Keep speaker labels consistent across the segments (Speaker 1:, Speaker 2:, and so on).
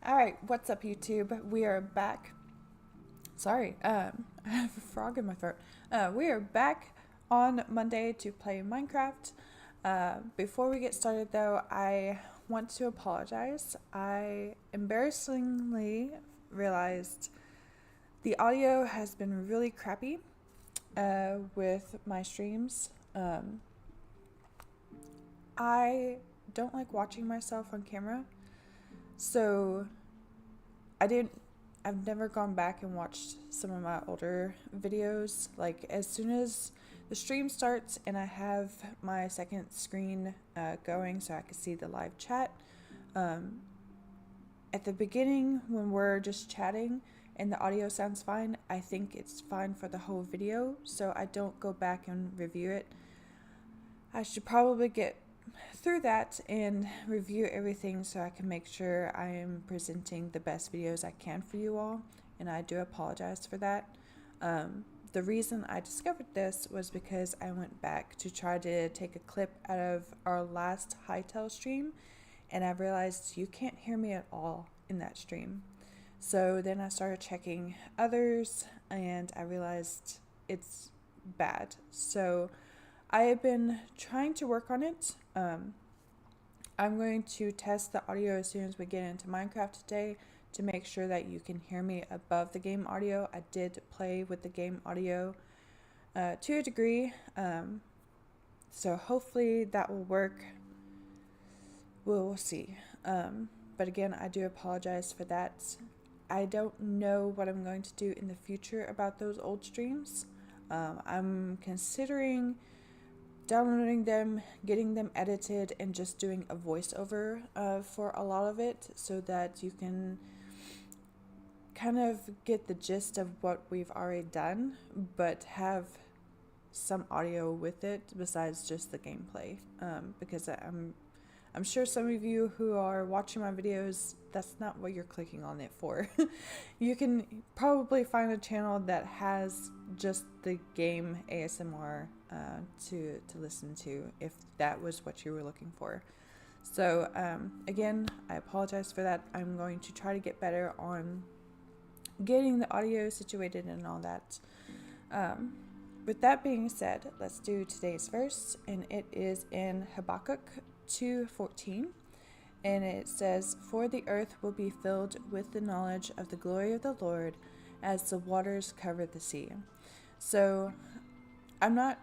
Speaker 1: All right, what's up, YouTube? We are back. Sorry, I have a frog in my throat. We are back on Monday to play Minecraft. Before we get started, though, I want to apologize. I embarrassingly realized the audio has been really crappy with my streams. I don't like watching myself on camera, so I've never gone back and watched some of my older videos. Like, as soon as the stream starts and I have my second screen going so I can see the live chat, at the beginning when we're just chatting and the audio sounds fine, I think it's fine for the whole video, so I don't go back and review it. I should probably get through that and review everything so I can make sure I am presenting the best videos I can for you all, and I do apologize for that. The reason I discovered this was because I went back to try to take a clip out of our last Hightail stream, and I realized you can't hear me at all in that stream. So then I started checking others and I realized it's bad. So I have been trying to work on it. I'm going to test the audio as soon as we get into Minecraft today to make sure that you can hear me above the game audio. I did play with the game audio to a degree, so hopefully that will work. We'll see. But again, I do apologize for that. I don't know what I'm going to do in the future about those old streams. I'm considering downloading them, getting them edited, and just doing a voiceover for a lot of it so that you can kind of get the gist of what we've already done, but have some audio with it besides just the gameplay. Because I'm sure some of you who are watching my videos, that's not what you're clicking on it for. You can probably find a channel that has just the game ASMR to listen to if that was what you were looking for. So again, I apologize for that. I'm going to try to get better on getting the audio situated and all that. With that being said, let's do today's verse, and it is in Habakkuk 2:14, and it says, "For the earth will be filled with the knowledge of the glory of the Lord as the waters cover the sea." So I'm not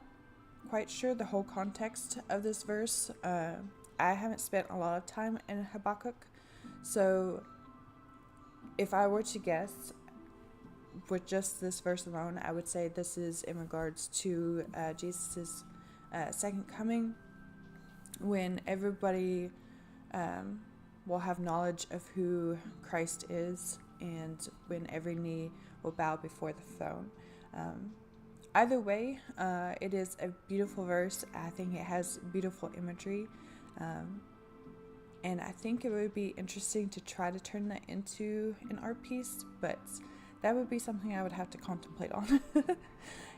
Speaker 1: quite sure the whole context of this verse. I haven't spent a lot of time in Habakkuk, so if I were to guess with just this verse alone, I would say this is in regards to Jesus' second coming, when everybody will have knowledge of who Christ is, and when every knee will bow before the throne. Either way, it is a beautiful verse. I think it has beautiful imagery, and I think it would be interesting to try to turn that into an art piece, but that would be something I would have to contemplate on.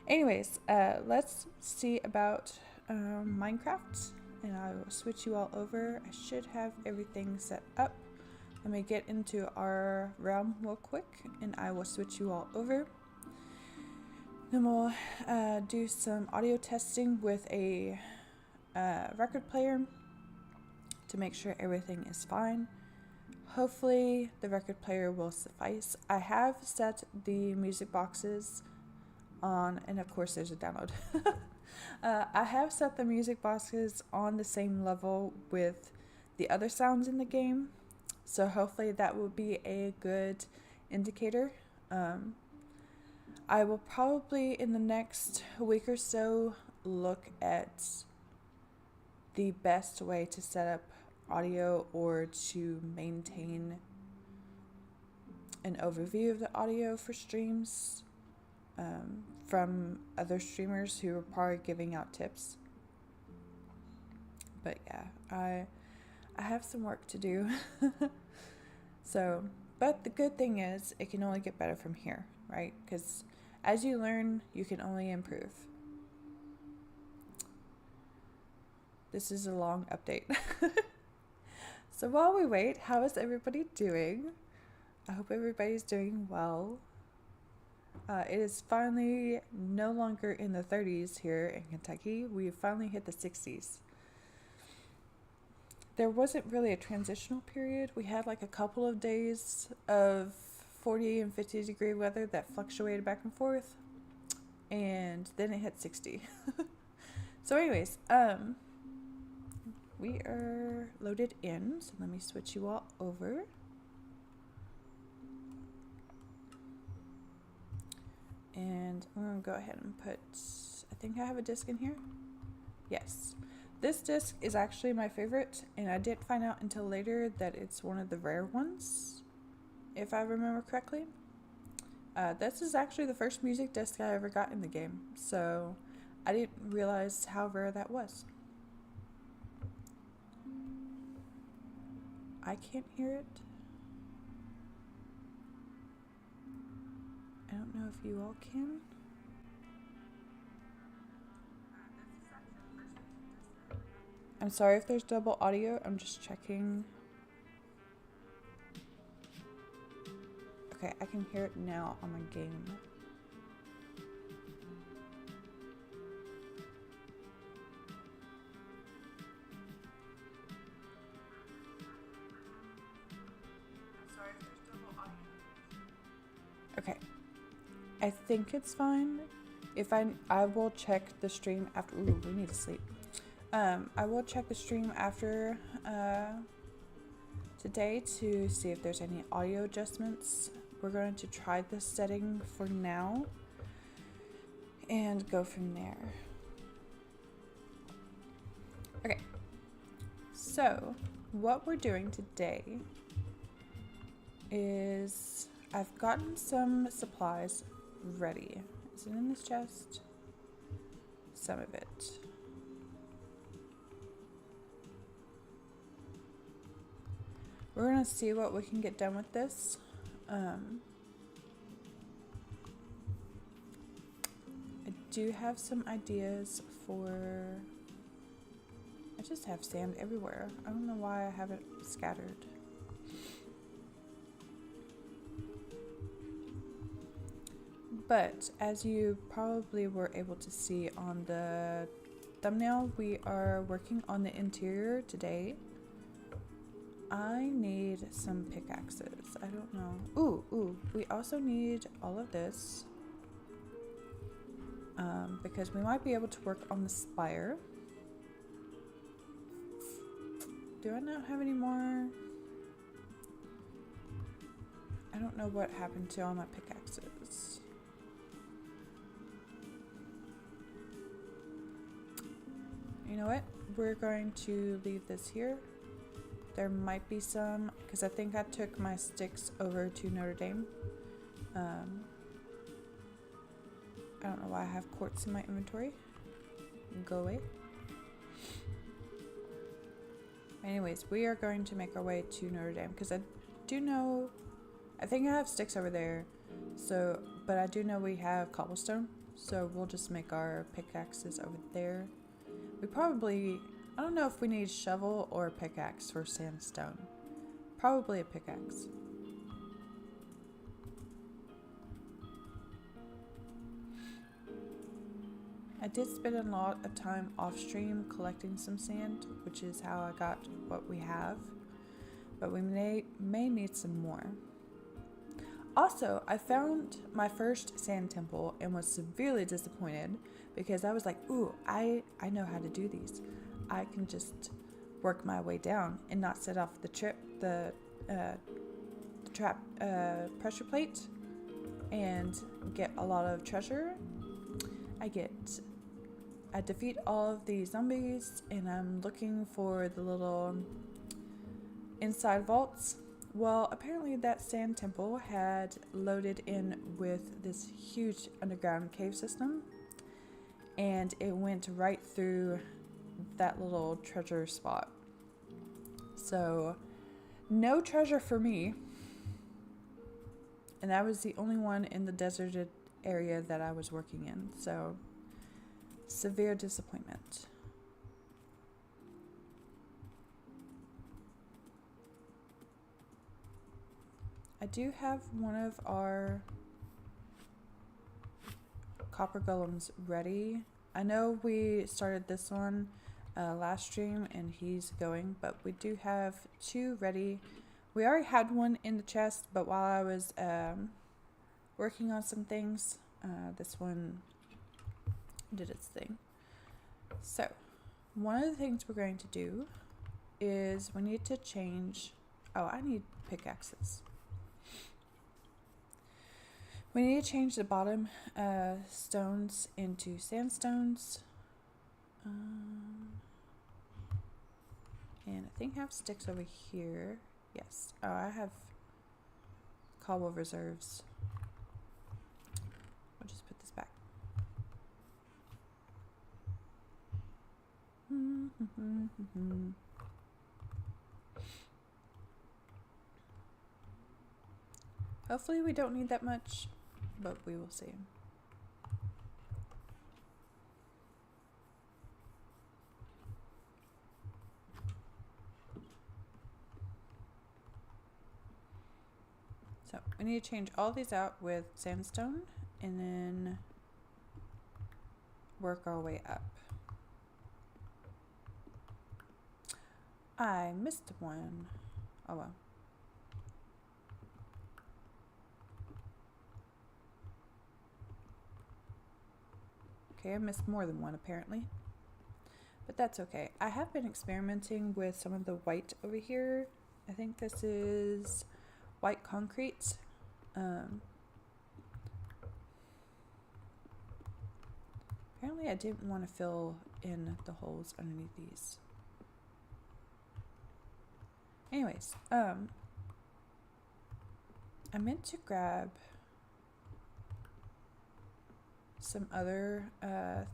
Speaker 1: Anyways, let's see about Minecraft, and I will switch you all over. I should have everything set up. Let me get into our realm real quick, and I will switch you all over. Then we'll do some audio testing with a record player to make sure everything is fine. Hopefully the record player will suffice. I have set the music boxes on, and of course there's a download. I have set the music boxes on the same level with the other sounds in the game, so hopefully that will be a good indicator. I will probably in the next week or so look at the best way to set up audio or to maintain an overview of the audio for streams from other streamers who are probably giving out tips. But yeah, I have some work to do. So, but the good thing is it can only get better from here, right? Because as you learn, you can only improve. This is a long update. So while we wait, how is everybody doing? I hope everybody's doing well. It is finally no longer in the 30s here in Kentucky. We finally hit the 60s. There wasn't really a transitional period. We had like a couple of days of 40 and 50 degree weather that fluctuated back and forth, and then it hit 60. So anyways, we are loaded in, so let me switch you all over. And I'm going to go ahead and put, I think I have a disc in here. Yes. This disc is actually my favorite, and I didn't find out until later that it's one of the rare ones, if I remember correctly. This is actually the first music disc I ever got in the game, so I didn't realize how rare that was. I can't hear it. I don't know if you all can. I'm sorry if there's double audio. I'm just checking. Okay, I can hear it now on my game. Okay, I think it's fine. If I will check the stream after. Ooh, we need to sleep. I will check the stream after today to see if there's any audio adjustments. We're going to try this setting for now and go from there. Okay, so what we're doing today is I've gotten some supplies ready. Is it in this chest? Some of it. We're gonna see what we can get done with this. I do have some ideas for... I just have sand everywhere. I don't know why I have it scattered. But as you probably were able to see on the thumbnail, we are working on the interior today. I need some pickaxes. I don't know. Ooh, we also need all of this. Because we might be able to work on the spire. Do I not have any more? I don't know what happened to all my pickaxes. You know what? We're going to leave this here. There might be some, because I think I took my sticks over to Notre Dame. I don't know why I have quartz in my inventory. Go away. Anyways, we are going to make our way to Notre Dame, because I do know, I think I have sticks over there, so, but I do know we have cobblestone, so we'll just make our pickaxes over there. We probably, I don't know if we need shovel or a pickaxe for sandstone. Probably a pickaxe. I did spend a lot of time off stream collecting some sand, which is how I got what we have. But we may need some more. Also, I found my first sand temple and was severely disappointed because I was like, ooh, I know how to do these. I can just work my way down and not set off the trap pressure plate and get a lot of treasure. I defeat all of the zombies and I'm looking for the little inside vaults. Well, apparently that sand temple had loaded in with this huge underground cave system and it went right through that little treasure spot. So no treasure for me, and that was the only one in the deserted area that I was working in, so severe disappointment. I I do have one of our copper golems ready. I know we started this one last stream and he's going, but we do have 2 ready. We already had one in the chest, but while I was working on some things, this one did its thing. So one of the things we're going to do is we need to change, oh, I need pickaxes. We need to change the bottom stones into sandstones. And I think I have sticks over here. Yes. Oh, I have cobble reserves. I'll just put this back. Hopefully we don't need that much, but we will see. So we need to change all these out with sandstone and then work our way up. I missed one. Oh well. Okay, I missed more than one apparently. But that's okay. I have been experimenting with some of the white over here. I think this is white concrete. Apparently I didn't want to fill in the holes underneath these. Anyways, I meant to grab some other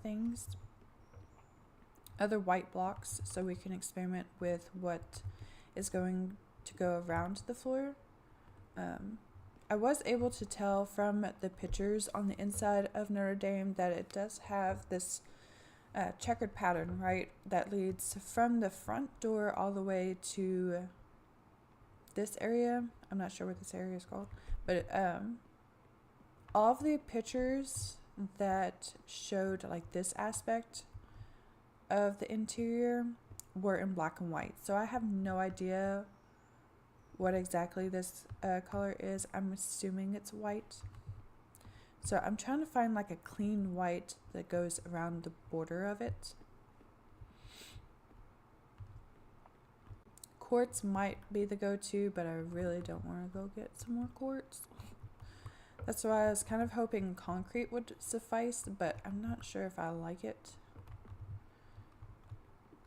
Speaker 1: things, other white blocks, so we can experiment with what is going to go around the floor. I was able to tell from the pictures on the inside of Notre Dame that it does have this checkered pattern, right, that leads from the front door all the way to this area. I'm not sure what this area is called, but all of the pictures that showed like this aspect of the interior were in black and white, so I have no idea what exactly this color is. I'm assuming it's white, so I'm trying to find like a clean white that goes around the border of it. Quartz might be the go-to, but I really don't want to go get some more quartz. That's why I was kind of hoping concrete would suffice, but I'm not sure if I like it.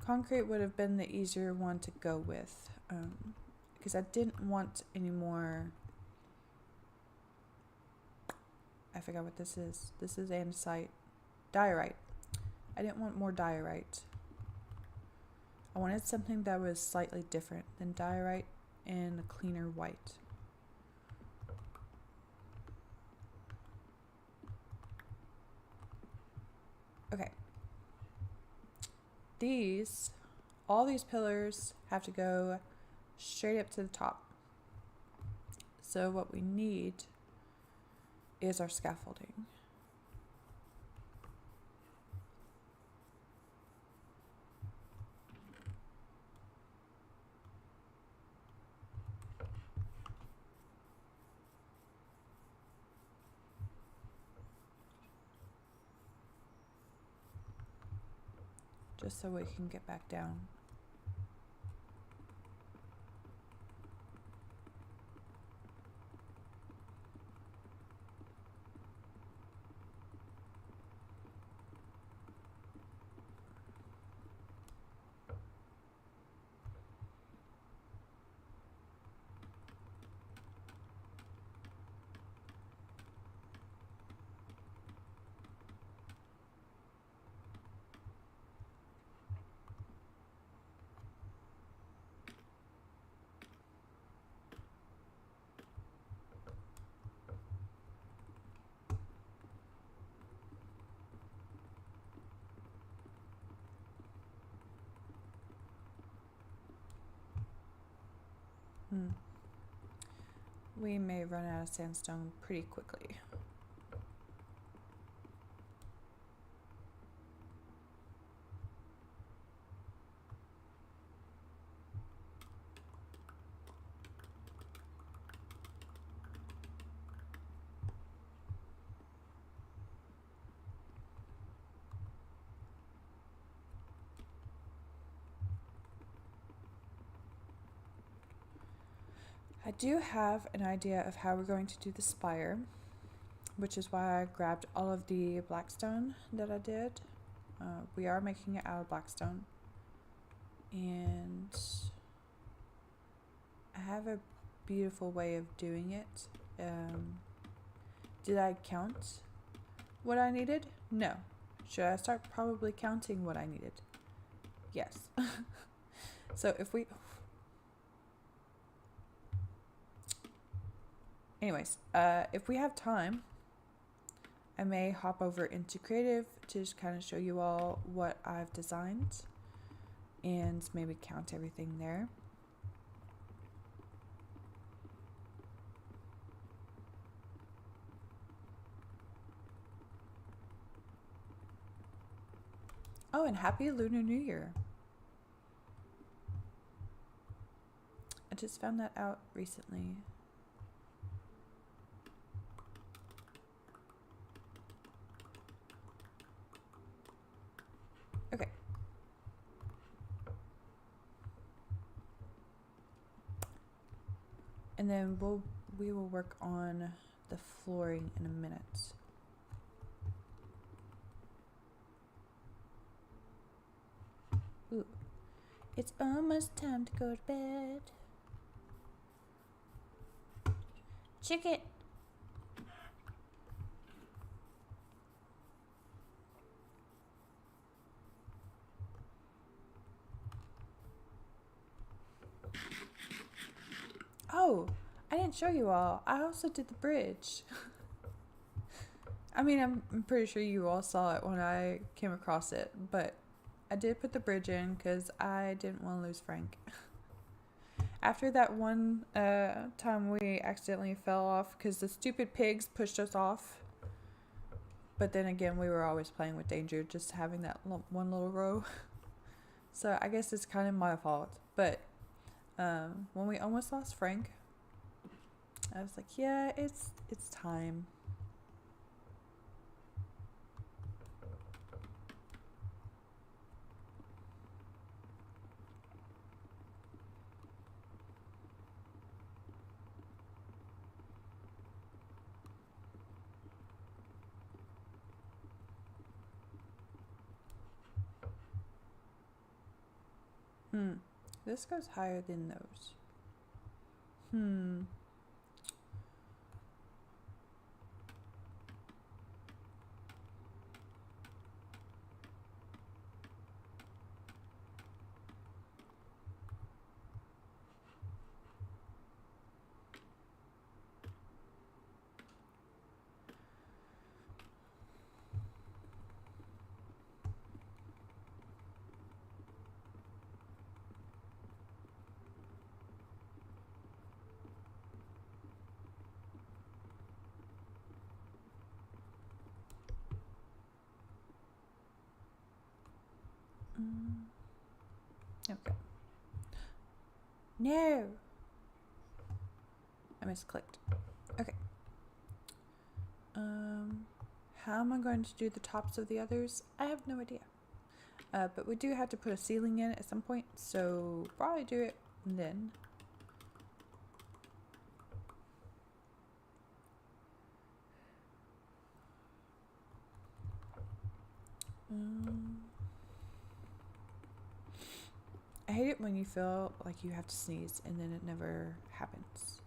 Speaker 1: Concrete would have been the easier one to go with, because I didn't want any more. I forgot what this is. This is andesite. Diorite. I didn't want more diorite. I wanted something that was slightly different than diorite and a cleaner white. Okay. All these pillars have to go straight up to the top. So what we need is our scaffolding. Just so we can get back down. we may run out of sandstone pretty quickly. I do have an idea of how we're going to do the spire, which is why I grabbed all of the blackstone that I did. We are making it out of blackstone, and I have a beautiful way of doing it. Did I count what I needed? No. Should I start probably counting what I needed? Yes. So if we... Anyways, if we have time, I may hop over into creative to just kind of show you all what I've designed and maybe count everything there. Oh, and happy Lunar New Year. I just found that out recently. Okay. And then we will work on the flooring in a minute. Ooh. It's almost time to go to bed. Chicken. Oh, I didn't show you all. I also did the bridge. I mean, I'm pretty sure you all saw it when I came across it, but I did put the bridge in because I didn't want to lose Frank. After that one time we accidentally fell off because the stupid pigs pushed us off. But then again, we were always playing with danger, just having that one little row. So I guess it's kind of my fault. But when we almost lost Frank, I was like, yeah, it's time. This goes higher than those. Okay. No! I misclicked. Okay. How am I going to do the tops of the others? I have no idea. But we do have to put a ceiling in at some point, so probably do it then. I hate it when you feel like you have to sneeze and then it never happens.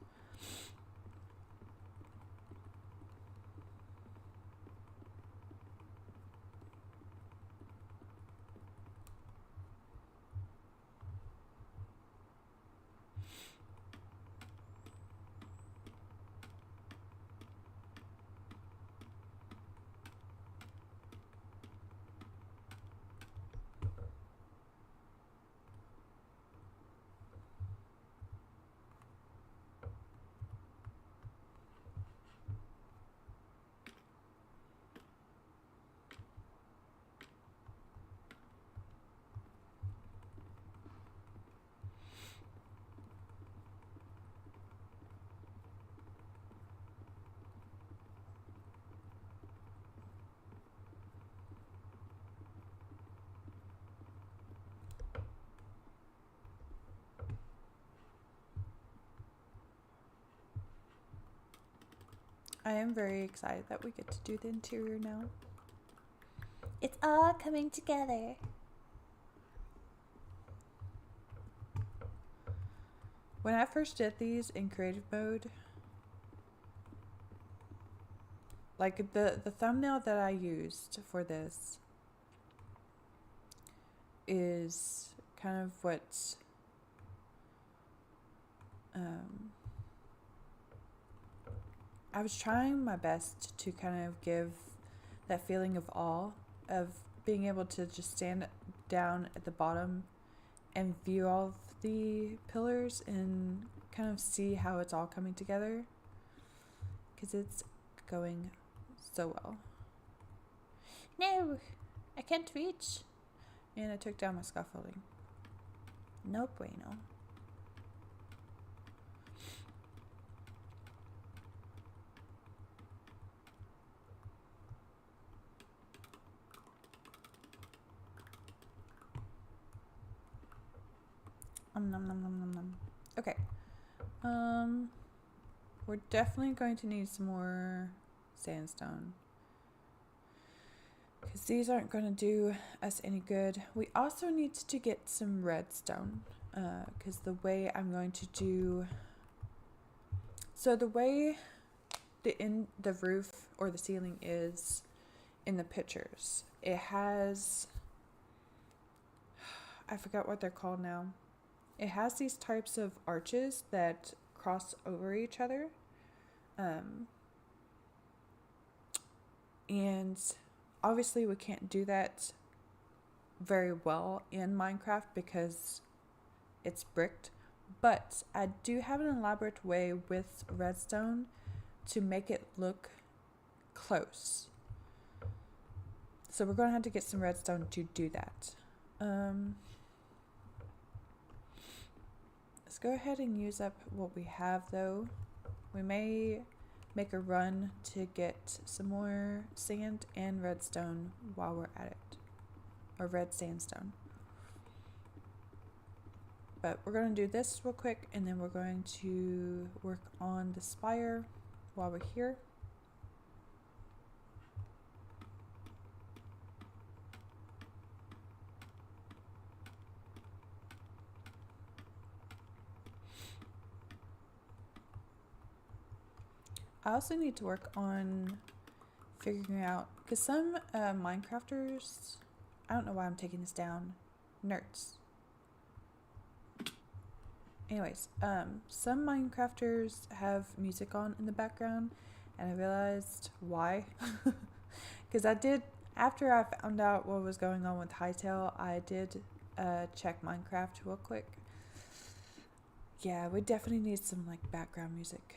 Speaker 1: I am very excited that we get to do the interior now. It's all coming together. When I first did these in creative mode, like the thumbnail that I used for this is kind of what I was trying my best to kind of give that feeling of awe, of being able to just stand down at the bottom and view all of the pillars and kind of see how it's all coming together, because it's going so well. No, I can't reach. And I took down my scaffolding. No bueno. Nom, nom, nom, nom, nom. Okay. We're definitely going to need some more sandstone, because these aren't going to do us any good. We also need to get some redstone, because the way I'm going to do, so the way the roof or the ceiling is in the pictures, it has, I forgot what they're called now. It has these types of arches that cross over each other. And obviously we can't do that very well in Minecraft because it's bricked. But I do have an elaborate way with redstone to make it look close. So we're going to have to get some redstone to do that. Let's go ahead and use up what we have, though. We may make a run to get some more sand and redstone while we're at it, or red sandstone. But we're going to do this real quick, and then we're going to work on the spire while we're here. I also need to work on figuring out, because some Minecrafters, I don't know why I'm taking this down, nerds. Anyways, some Minecrafters have music on in the background, and I realized why. Because I did, after I found out what was going on with Hightail, I did check Minecraft real quick. Yeah, we definitely need some like background music.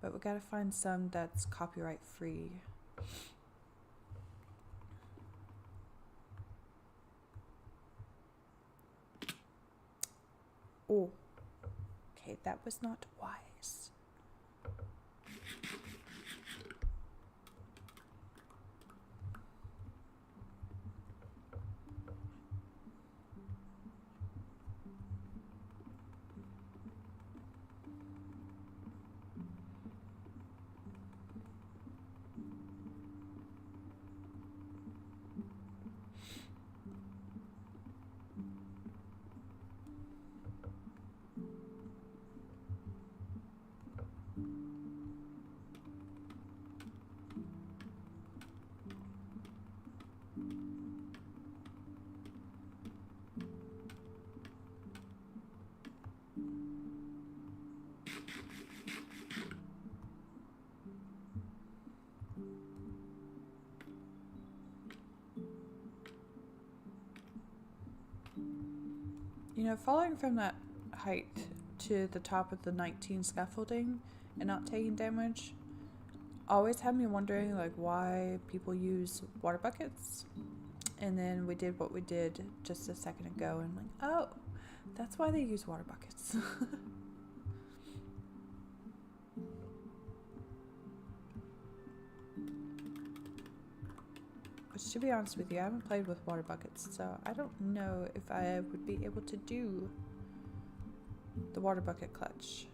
Speaker 1: But we gotta find some that's copyright free. Oh, okay, that was not wise. You know, falling from that height to the top of the 19 scaffolding and not taking damage always had me wondering like why people use water buckets. And then we did what we did just a second ago and like, oh, that's why they use water buckets. Which, to be honest with you, I haven't played with water buckets, so I don't know if I would be able to do the water bucket clutch.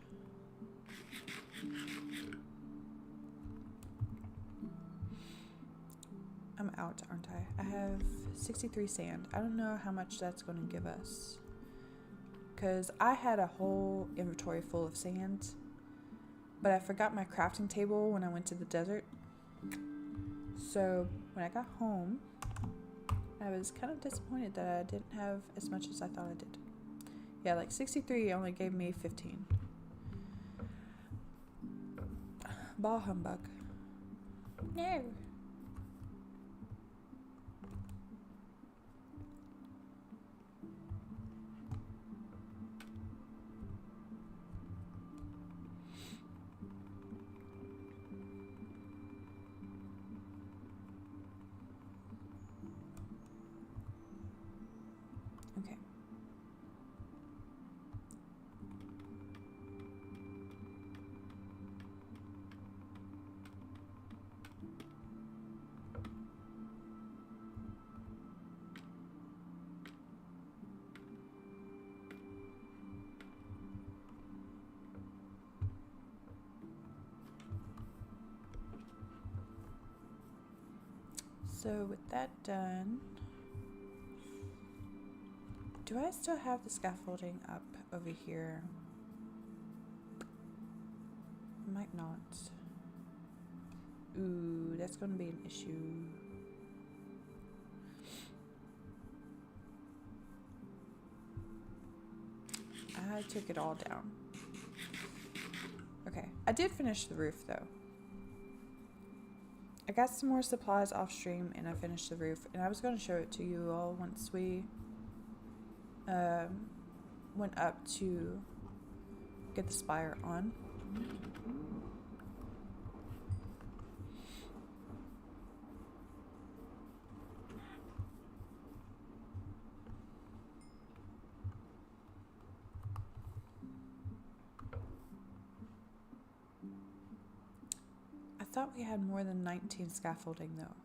Speaker 1: I'm out, aren't I? I have 63 sand. I don't know how much that's going to give us. Because I had a whole inventory full of sand. But I forgot my crafting table when I went to the desert. So when I got home, I was kind of disappointed that I didn't have as much as I thought I did. Yeah, like 63 only gave me 15. Ball humbug. No. Okay. So with that done, do I still have the scaffolding up over here? Might not. Ooh, that's going to be an issue. I took it all down. Okay, I did finish the roof though. I got some more supplies off stream and I finished the roof, and I was going to show it to you all once we went up to get the spire on. I thought we had more than 19 scaffolding though.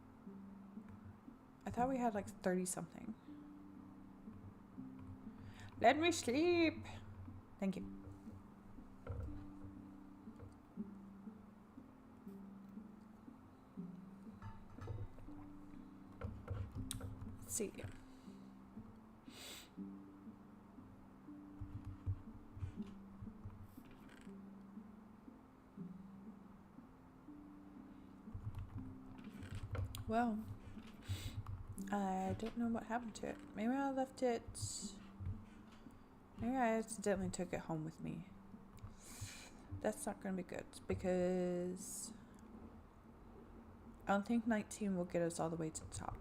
Speaker 1: I thought we had like 30 something. Let me sleep. Thank you. Let's see. Well, I don't know what happened to it. Maybe I left it. Maybe I accidentally took it home with me. That's not going to be good because I don't think 19 will get us all the way to the top.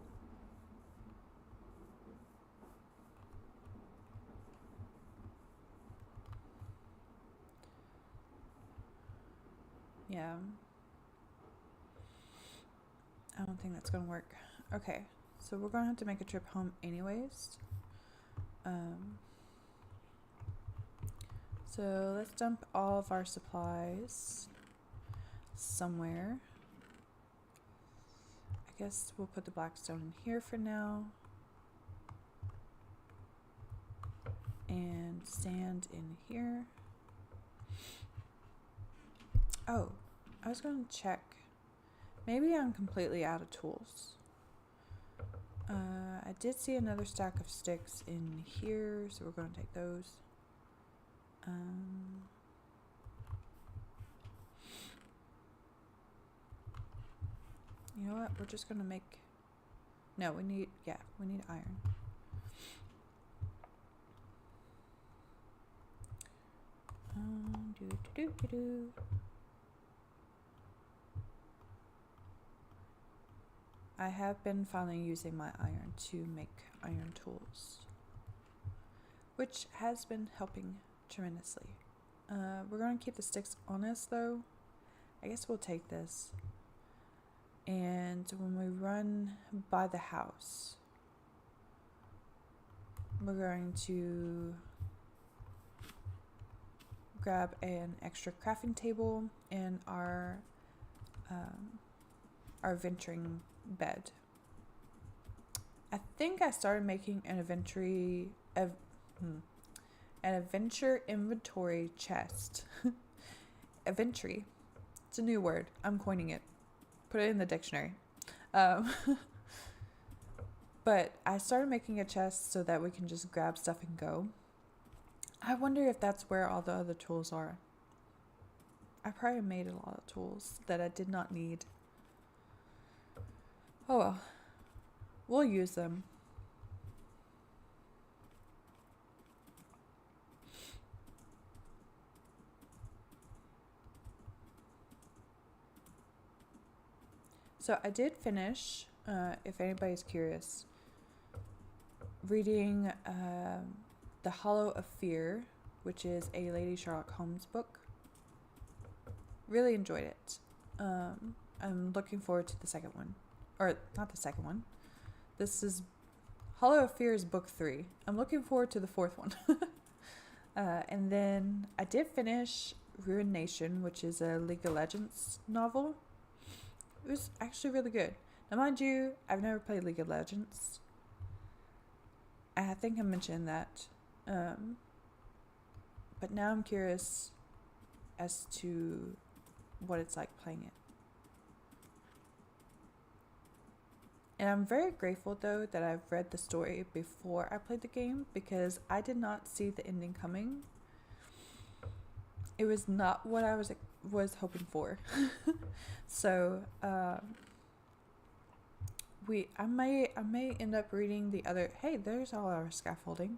Speaker 1: Yeah. I don't think that's going to work. Okay, so we're going to have to make a trip home anyways. So let's dump all of our supplies somewhere. I guess we'll put the blackstone in here for now. And sand in here. Oh, I was going to check. Maybe I'm completely out of tools. I did see another stack of sticks in here, so we're going to take those. You know what? We're just going to make... No, we need iron. I have been finally using my iron to make iron tools, which has been helping tremendously. We're going to keep the sticks on us though. I guess we'll take this, and when we run by the house, we're going to grab an extra crafting table and our venturing bed. I think I started making an adventure inventory chest Aventry. It's a new word. I'm coining it. Put it in the dictionary. Um, but I started making a chest so that we can just grab stuff and go. I wonder if that's where all the other tools are. I probably made a lot of tools that I did not need. Oh well. We'll use them. So I did finish, if anybody's curious, reading The Hollow of Fear, which is a Lady Sherlock Holmes book. Really enjoyed it. I'm looking forward to the second one. Or, not the second one. This is... Hollow of Fear is book 3. I'm looking forward to the 4th one. And then I did finish Ruined Nation, which is a League of Legends novel. It was actually really good. Now, mind you, I've never played League of Legends. I think I mentioned that. But now I'm curious as to what it's like playing it. And I'm very grateful, though, that I've read the story before I played the game, because I did not see the ending coming. It was not what I was hoping for. So I may end up reading the other. Hey, there's all our scaffolding.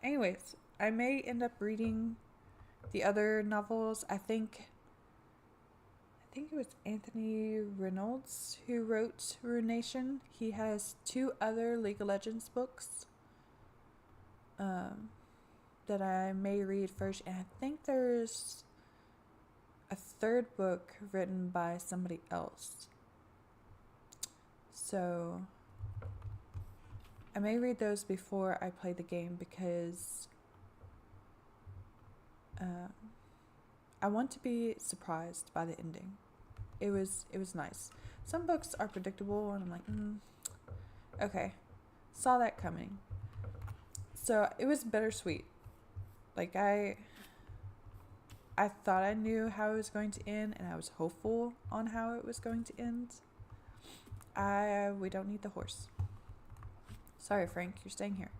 Speaker 1: Anyways, I may end up reading the other novels. I think it was Anthony Reynolds who wrote Ruination. He has 2 other League of Legends books that I may read first, and I think there's a 3rd book written by somebody else. So I may read those before I play the game, because I want to be surprised by the ending. It was nice. Some books are predictable, and I'm like, okay, saw that coming. So it was bittersweet. Like, I thought I knew how it was going to end, and I was hopeful on how it was going to end. We don't need the horse. Sorry, Frank, you're staying here.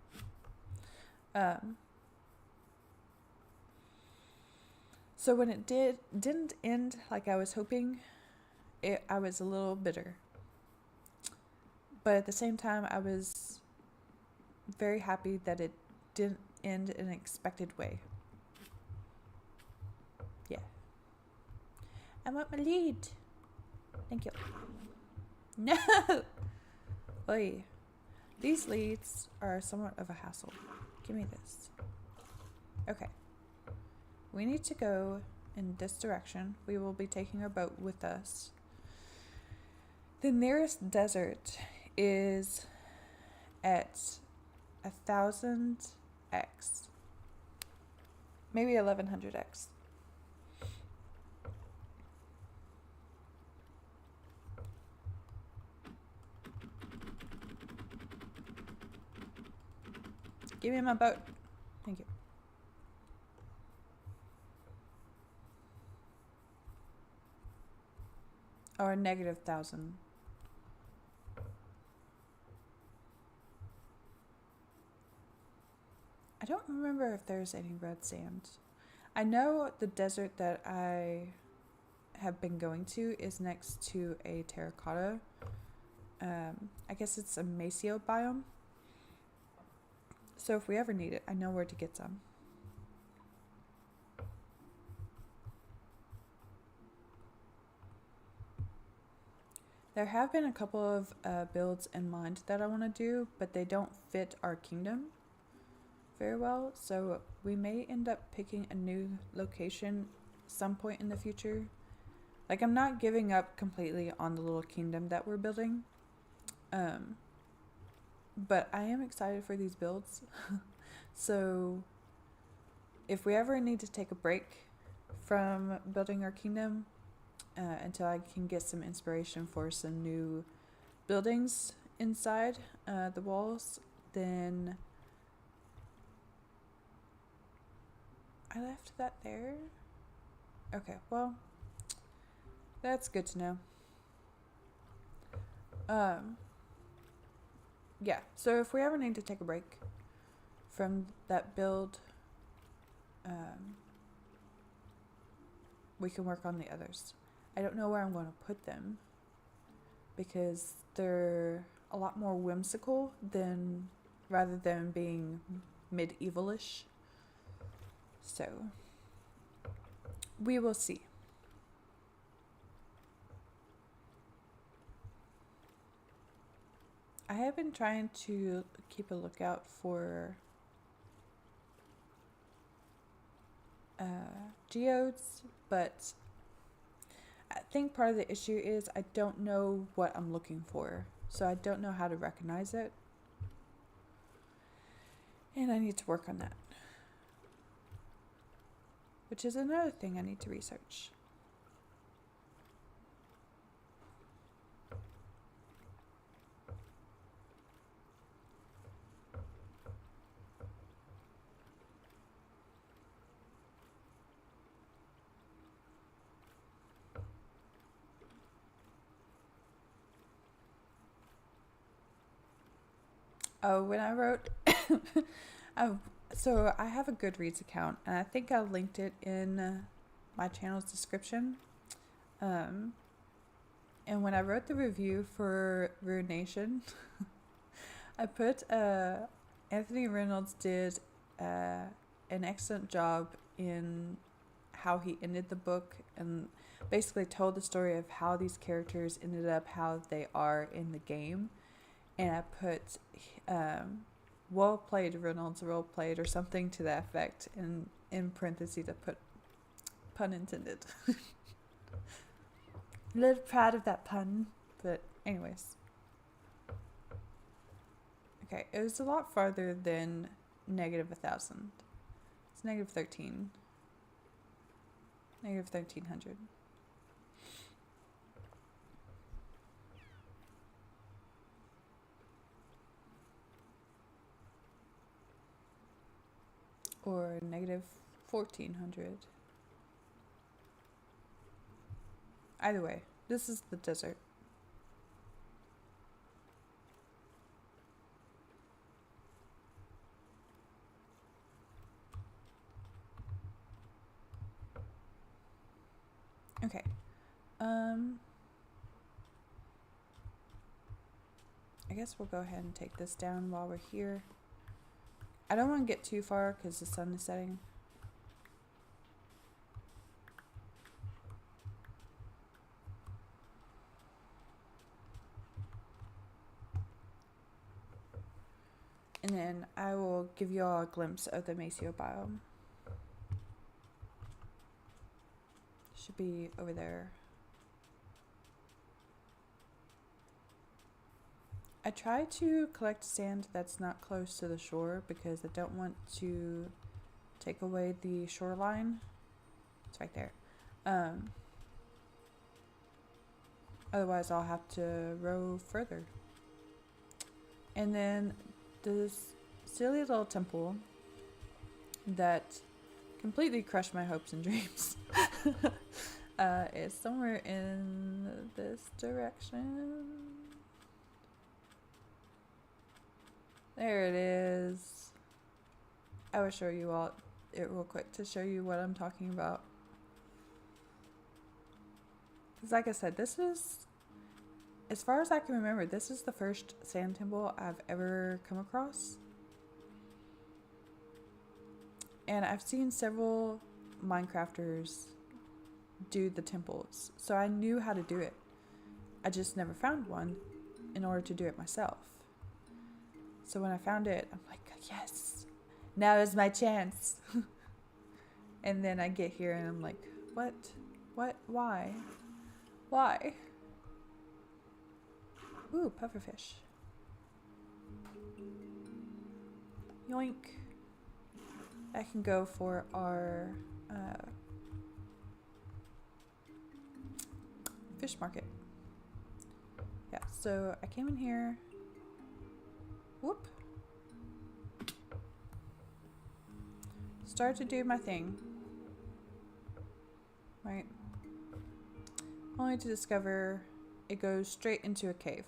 Speaker 1: So when it didn't end like I was hoping, I was a little bitter. But at the same time, I was very happy that it didn't end in an expected way. Yeah. I want my lead. Thank you. No! Oy. These leads are somewhat of a hassle. Give me this. Okay. We need to go in this direction. We will be taking our boat with us. The nearest desert is at 1,000x. Maybe 1,100x. Give me my boat. Thank you. Or negative 1,000. I don't remember if there's any red sand. I know the desert that I have been going to is next to a terracotta. I guess it's a Maceo biome. So if we ever need it, I know where to get some. There have been a couple of builds in mind that I want to do, but they don't fit our kingdom very well. So we may end up picking a new location some point in the future. Like, I'm not giving up completely on the little kingdom that we're building. But I am excited for these builds. So if we ever need to take a break from building our kingdom, until I can get some inspiration for some new buildings inside the walls, then I left that there. Okay, well, that's good to know. Yeah, so if we ever need to take a break from that build, we can work on the others. I don't know where I'm going to put them because they're a lot more whimsical than rather than being medievalish. So we will see. I have been trying to keep a lookout for geodes, but I think part of the issue is I don't know what I'm looking for, so I don't know how to recognize it, and I need to work on that, which is another thing I need to research. Oh, when I wrote, so I have a Goodreads account, and I think I linked it in my channel's description. And when I wrote the review for Rune Nation, I put Anthony Reynolds did an excellent job in how he ended the book and basically told the story of how these characters ended up how they are in the game. And I put well played Reynolds, well played, or something to that effect, and in parentheses I put pun intended. A little proud of that pun, but anyways. Okay, it was a lot farther than negative 1,000. It's negative 13. Negative 1,300. Or negative 1,400. Either way, this is the desert. Okay. I guess we'll go ahead and take this down while we're here. I don't want to get too far because the sun is setting. And then I will give you all a glimpse of the Maceo biome. Should be over there. I try to collect sand that's not close to the shore because I don't want to take away the shoreline. It's right there. Otherwise I'll have to row further. And then this silly little temple that completely crushed my hopes and dreams is somewhere in this direction. There it is. I will show you all it real quick to show you what I'm talking about. Because like I said, this is, as far as I can remember, this is the first sand temple I've ever come across. And I've seen several Minecrafters do the temples, so I knew how to do it. I just never found one in order to do it myself. So when I found it, I'm like, yes, now is my chance. And then I get here and I'm like, what, why? Ooh, pufferfish. Yoink. I can go for our fish market. Yeah, so I came in here. Whoop. Start to do my thing. right? Only to discover it goes straight into a cave.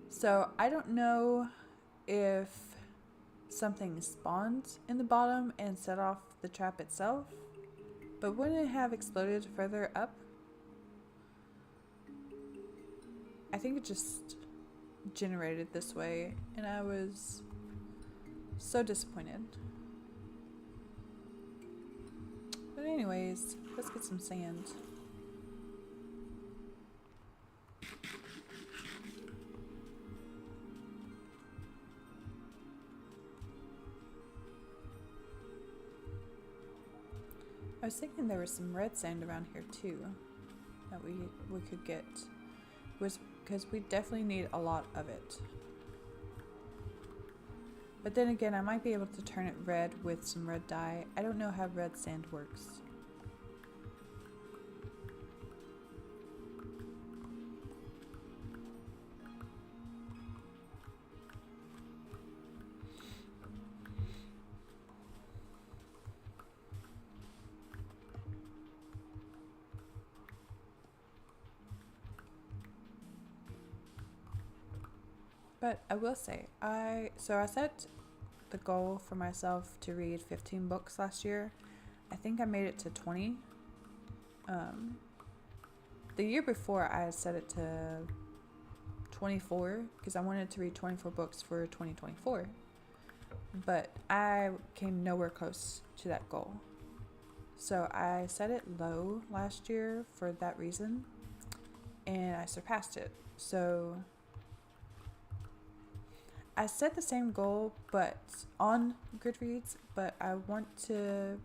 Speaker 1: So I don't know if something spawned in the bottom and set off the trap itself, but wouldn't it have exploded further up? I think it just generated this way, and I was so disappointed. But anyways, let's get some sand. I was thinking there was some red sand around here too that we could get, because we definitely need a lot of it. But then again, I might be able to turn it red with some red dye. I don't know how red sand works. But I will say, I set the goal for myself to read 15 books last year. I think I made it to 20. The year before, I had set it to 24 because I wanted to read 24 books for 2024. But I came nowhere close to that goal. So I set it low last year for that reason, and I surpassed it. So I set the same goal, but on Goodreads, but I want to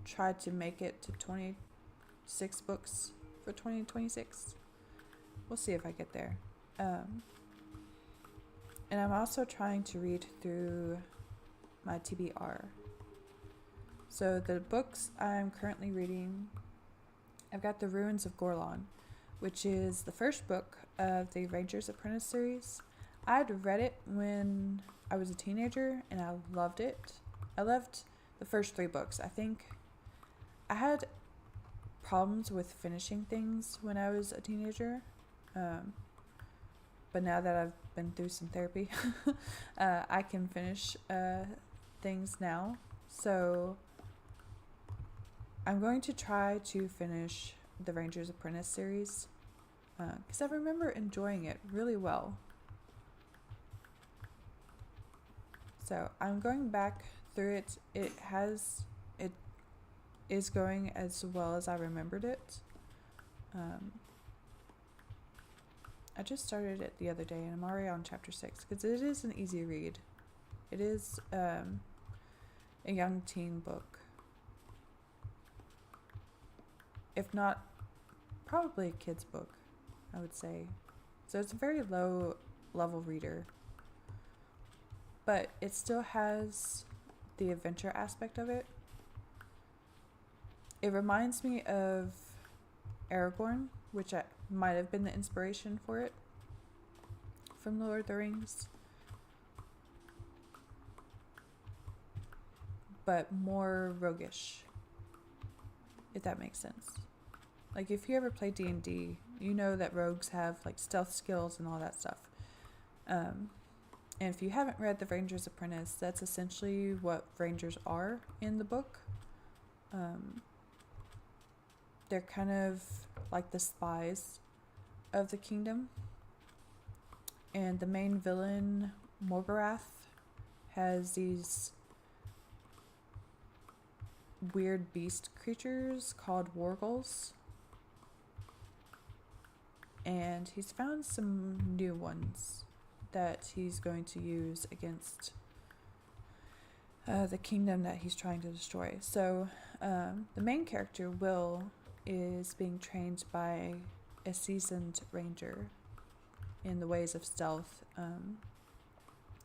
Speaker 1: try to make it to 26 books for 2026. We'll see if I get there. And I'm also trying to read through my TBR. So the books I'm currently reading, I've got The Ruins of Gorlon, which is the first book of the Ranger's Apprentice series. I'd read it when I was a teenager, and I loved it. I loved the first 3 books. I think I had problems with finishing things when I was a teenager, but now that I've been through some therapy, I can finish things now. So I'm going to try to finish the Ranger's Apprentice series because I remember enjoying it really well. So I'm going back through it. It is going as well as I remembered it. I just started it the other day, and I'm already on chapter 6 because it is an easy read. It is a young teen book. If not, probably a kid's book, I would say. So it's a very low level reader. But it still has the adventure aspect of it. It reminds me of Aragorn, which might have been the inspiration for it from Lord of the Rings. But more roguish, if that makes sense. Like if you ever play D&D, you know that rogues have like stealth skills and all that stuff. And if you haven't read The Ranger's Apprentice, that's essentially what rangers are in the book. They're kind of like the spies of the kingdom. And the main villain, Morgorath, has these weird beast creatures called wargulls. And he's found some new ones that he's going to use against the kingdom that he's trying to destroy. So the main character, Will, is being trained by a seasoned ranger in the ways of stealth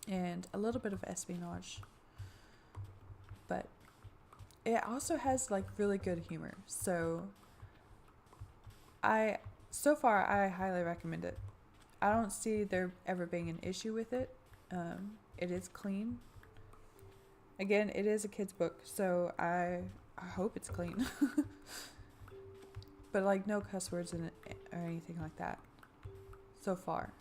Speaker 1: and a little bit of espionage. But it also has like really good humor. So far I highly recommend it. I don't see there ever being an issue with it. It is clean. Again, it is a kid's book, so I I hope it's clean. But like no cuss words in it or anything like that so far.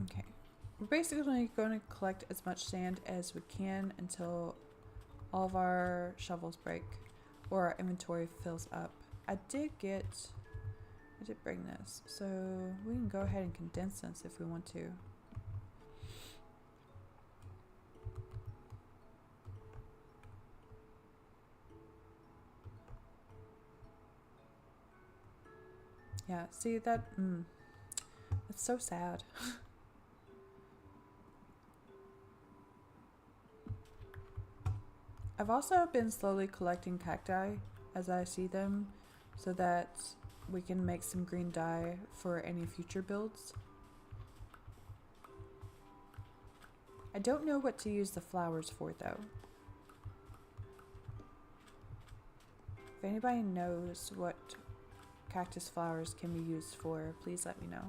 Speaker 1: Okay. We're basically going to collect as much sand as we can until all of our shovels break or our inventory fills up. I did bring this, so we can go ahead and condense this if we want to. Yeah, see that? It's so sad. I've also been slowly collecting cacti as I see them so that we can make some green dye for any future builds. I don't know what to use the flowers for though. If anybody knows what cactus flowers can be used for, please let me know.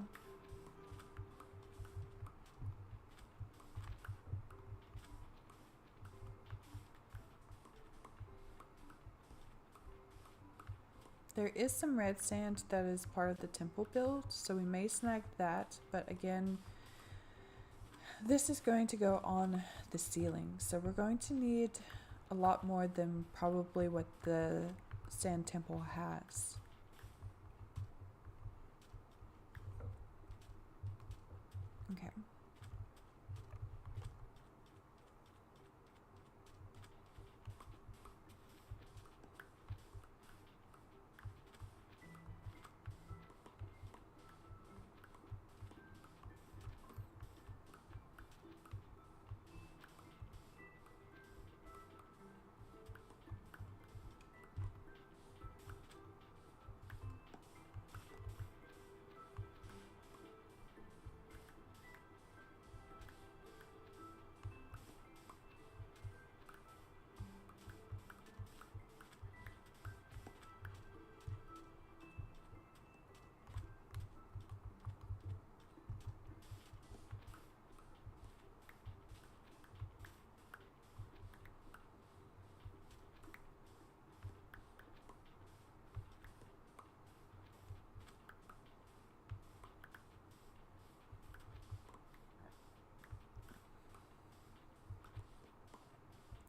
Speaker 1: There is some red sand that is part of the temple build, so we may snag that, but again, this is going to go on the ceiling, so we're going to need a lot more than probably what the sand temple has. Okay.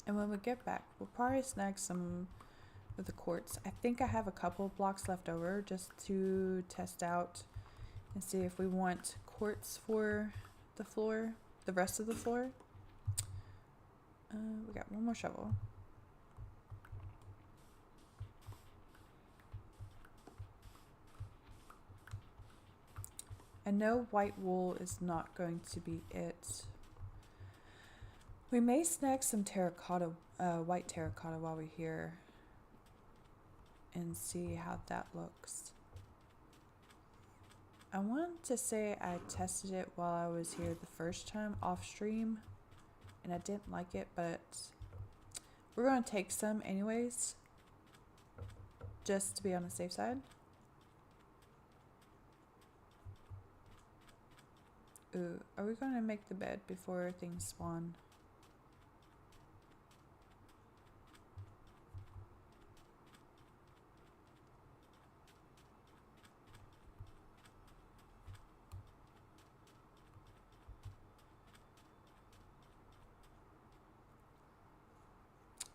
Speaker 1: And when we get back, we'll probably snag some of the quartz. I think I have a couple blocks left over just to test out and see if we want quartz for the floor, the rest of the floor. We got one more shovel. I know white wool is not going to be it. We may snag some terracotta, white terracotta while we're here and see how that looks. I want to say I tested it while I was here the first time off stream and I didn't like it, but we're going to take some anyways just to be on the safe side. Ooh, are we going to make the bed before things spawn?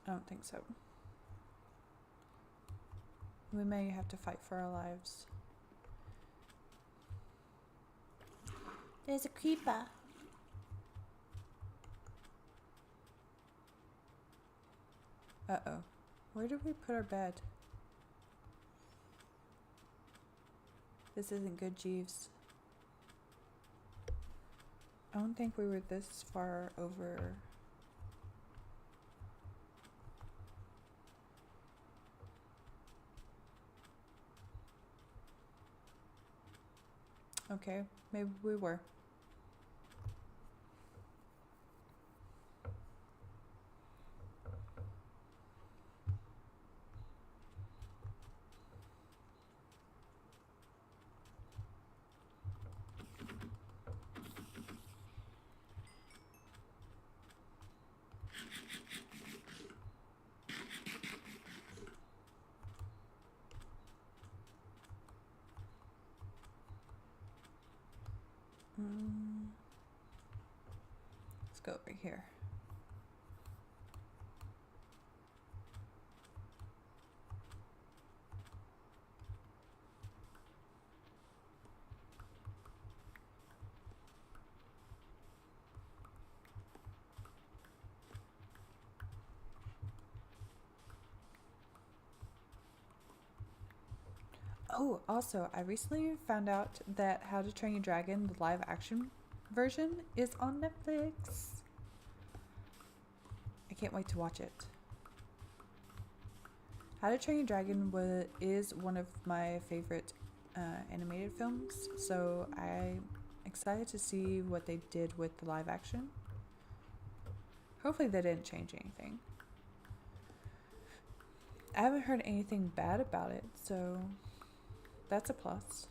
Speaker 1: I don't think so. We may have to fight for our lives. There's a creeper. Uh-oh. Where did we put our bed? This isn't good, Jeeves. I don't think we were this far over. Okay, maybe we were. Let's go over here. Oh, also, I recently found out that How to Train Your Dragon, the live action version, is on Netflix. I can't wait to watch it. How to Train Your Dragon is one of my favorite animated films, so I'm excited to see what they did with the live action. Hopefully they didn't change anything. I haven't heard anything bad about it, so that's a plus.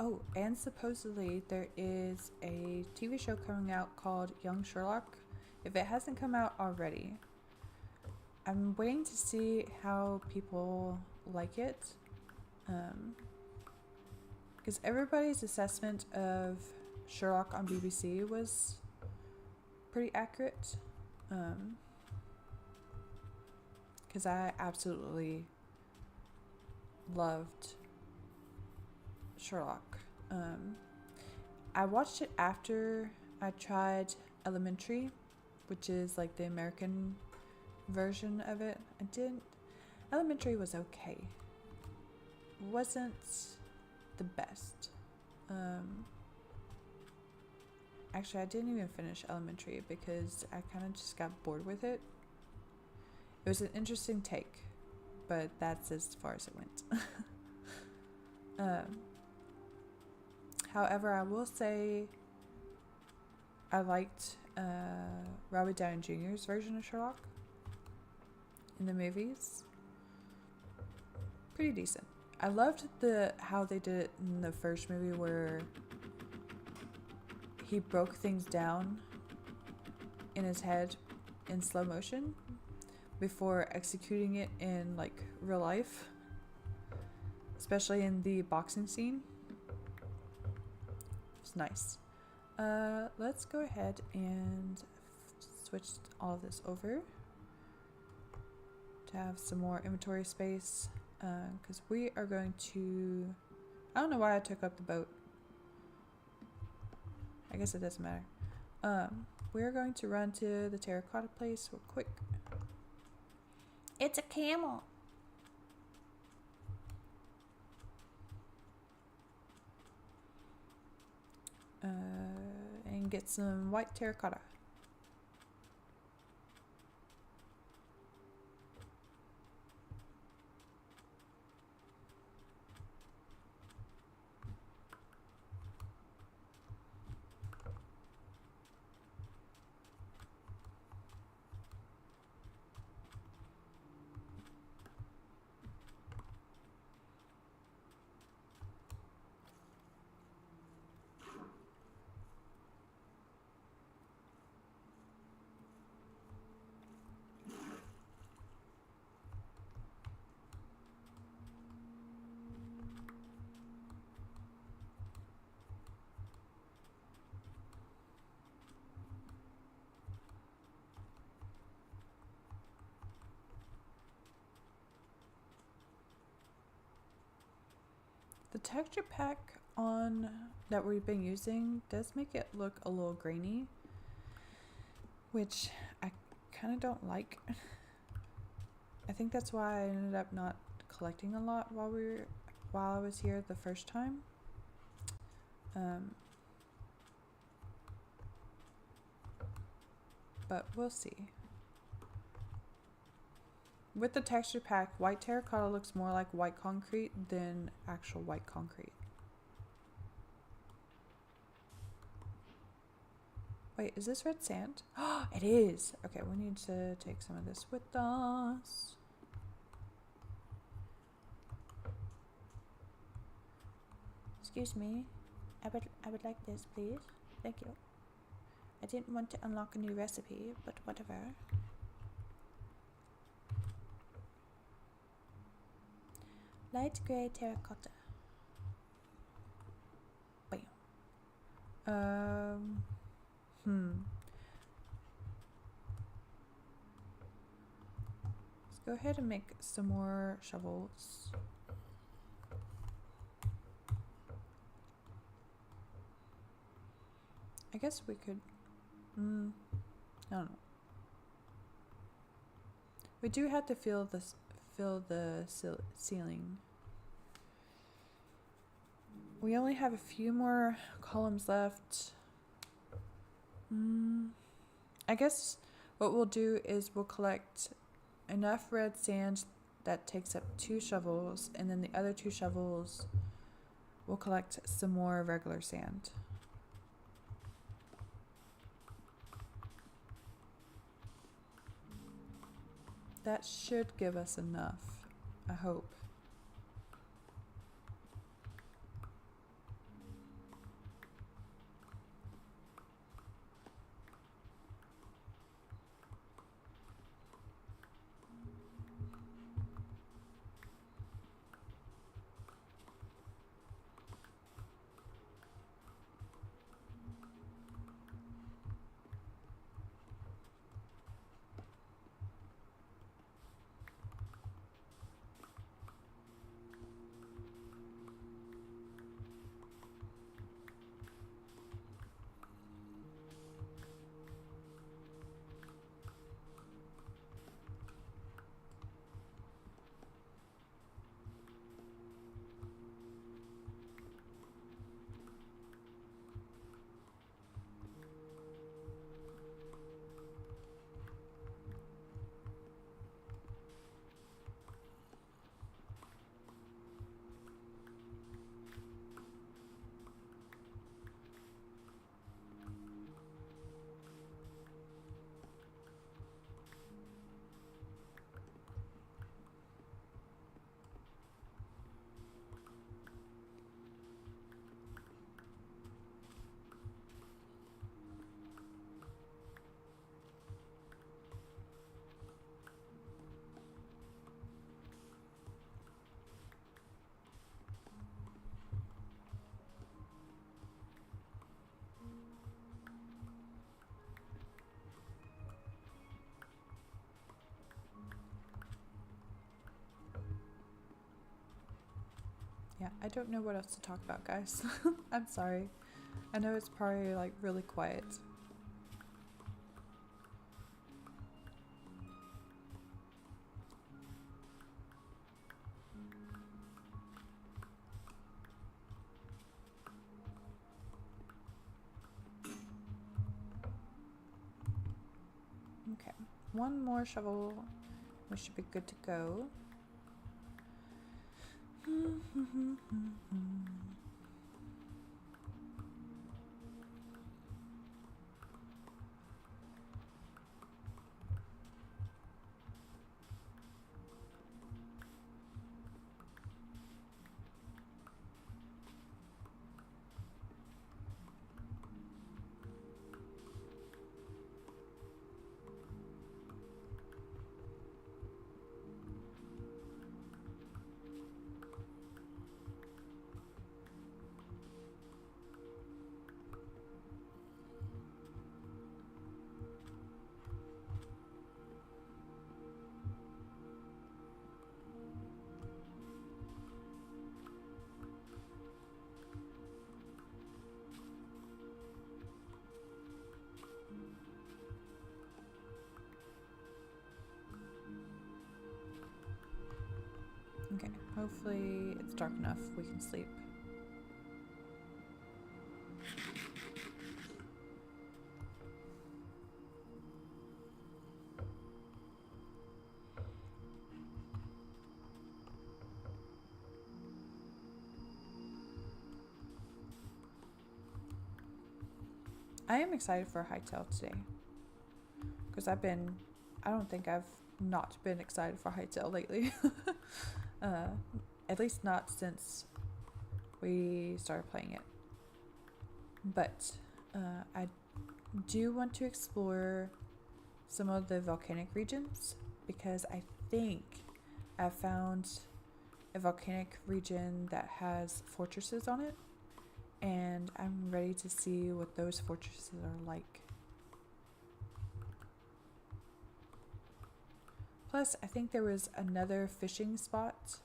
Speaker 1: Oh, and supposedly there is a TV show coming out called Young Sherlock, if it hasn't come out already. I'm waiting to see how people like it, because everybody's assessment of Sherlock on BBC was pretty accurate, because I absolutely loved Sherlock. I watched it after I tried Elementary, which is like the American version of it. Elementary was okay. Wasn't the best. Actually, I didn't even finish Elementary because I kind of just got bored with it. It was an interesting take, but that's as far as it went. However, I will say I liked Robert Downey Jr.'s version of Sherlock in the movies. Pretty decent. I loved how they did it in the first movie where he broke things down in his head in slow motion before executing it in like real life, especially in the boxing scene. It's nice. Let's go ahead and switch all of this over to have some more inventory space, because we are going to, I don't know why I took up the boat. I guess it doesn't matter. We're going to run to the terracotta place real quick. It's a camel. And get some white terracotta. texture pack on that we've been using does make it look a little grainy, which I kind of don't like. I think that's why I ended up not collecting a lot while I was here the first time. But we'll see. With the texture pack, white terracotta looks more like white concrete than actual white concrete. Wait, is this red sand? Oh, it is! Okay, we need to take some of this with us. Excuse me. I would like this, please. Thank you. I didn't want to unlock a new recipe, but whatever. Light grey terracotta. Bam. Let's go ahead and make some more shovels. I guess we could, I don't know. We do have to fill the ceiling. We only have a few more columns left. I guess what we'll do is we'll collect enough red sand that takes up 2 shovels, and then the other 2 shovels we'll collect some more regular sand. That should give us enough, I hope. Yeah, I don't know what else to talk about, guys. I'm sorry. I know it's probably like really quiet. Okay, one more shovel. We should be good to go. Hopefully it's dark enough we can sleep. I am excited for Hightail today. Because I don't think I've not been excited for Hightail lately. At least not since we started playing it. But I do want to explore some of the volcanic regions because I think I found a volcanic region that has fortresses on it, and I'm ready to see what those fortresses are like. Plus, I think there was another fishing spot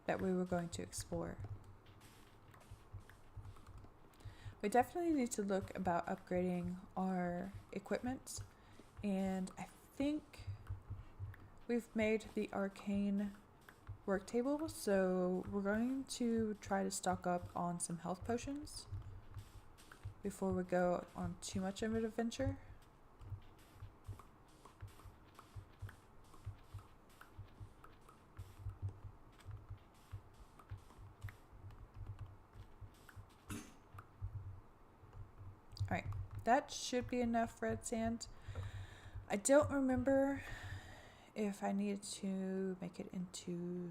Speaker 1: that we were going to explore. We definitely need to look about upgrading our equipment, and I think we've made the arcane work table, so we're going to try to stock up on some health potions before we go on too much of an adventure. Alright, that should be enough red sand. I don't remember if I needed to make it into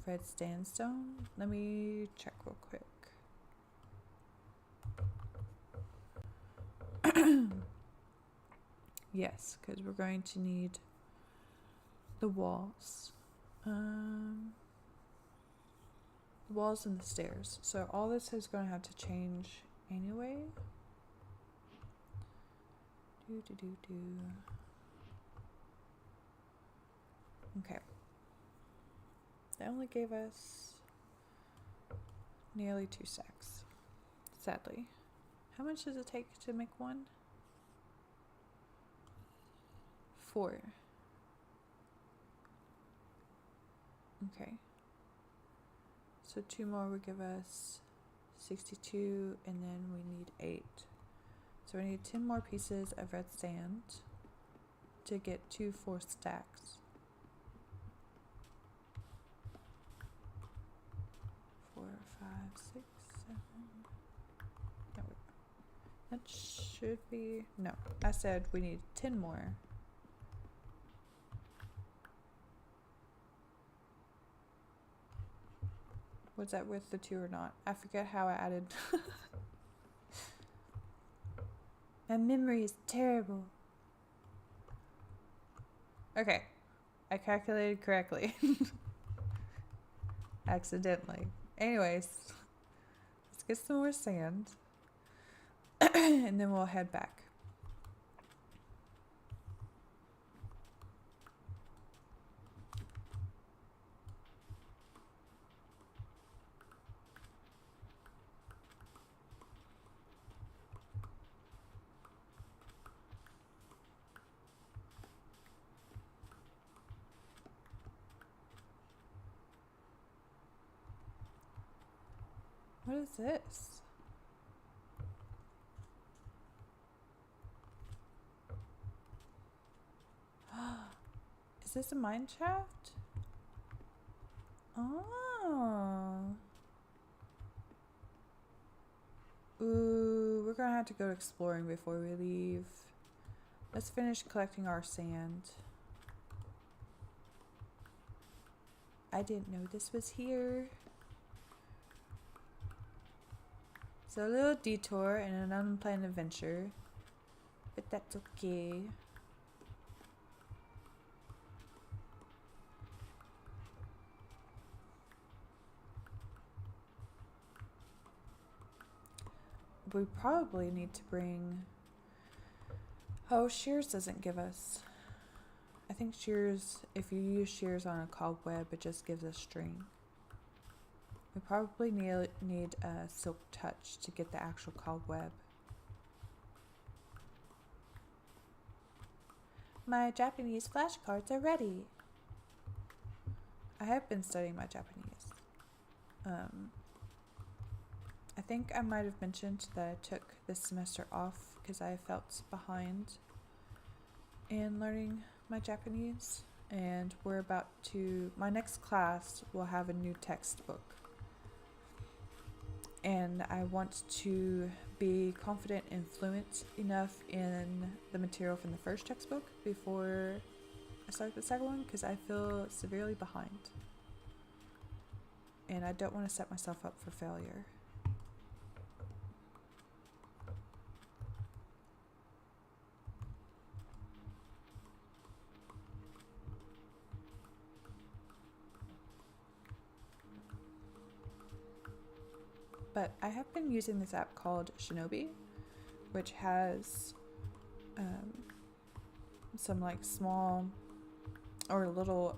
Speaker 1: red sandstone. Let me check real quick. Yes, because we're going to need the walls. The walls and the stairs. So all this is going to have to change anyway. Okay. They only gave us nearly 2 stacks, sadly. How much does it take to make one? 4. Okay. So 2 more would give us 62, and then we need 8. So we need 10 more pieces of red sand to get 2 4 stacks. 4, 5, 6, 7. No, that should be. No, I said we need 10 more. Was that with the 2 or not? I forget how I added. My memory is terrible. Okay, I calculated correctly. Accidentally. Anyways, let's get some more sand. And then we'll head back. What is this? Is this a mine shaft? Oh. Ooh, we're gonna have to go exploring before we leave. Let's finish collecting our sand. I didn't know this was here. So a little detour and an unplanned adventure, but that's okay. We probably need to bring. Oh, shears doesn't give us. I think shears, if you use shears on a cobweb, it just gives us string. We probably need a silk touch to get the actual cobweb. My Japanese flashcards are ready. I have been studying my Japanese. I think I might have mentioned that I took this semester off because I felt behind in learning my Japanese, and my next class will have a new textbook. And I want to be confident and fluent enough in the material from the first textbook before I start the second one, because I feel severely behind. And I don't want to set myself up for failure. But I have been using this app called Shinobi, which has some like small or little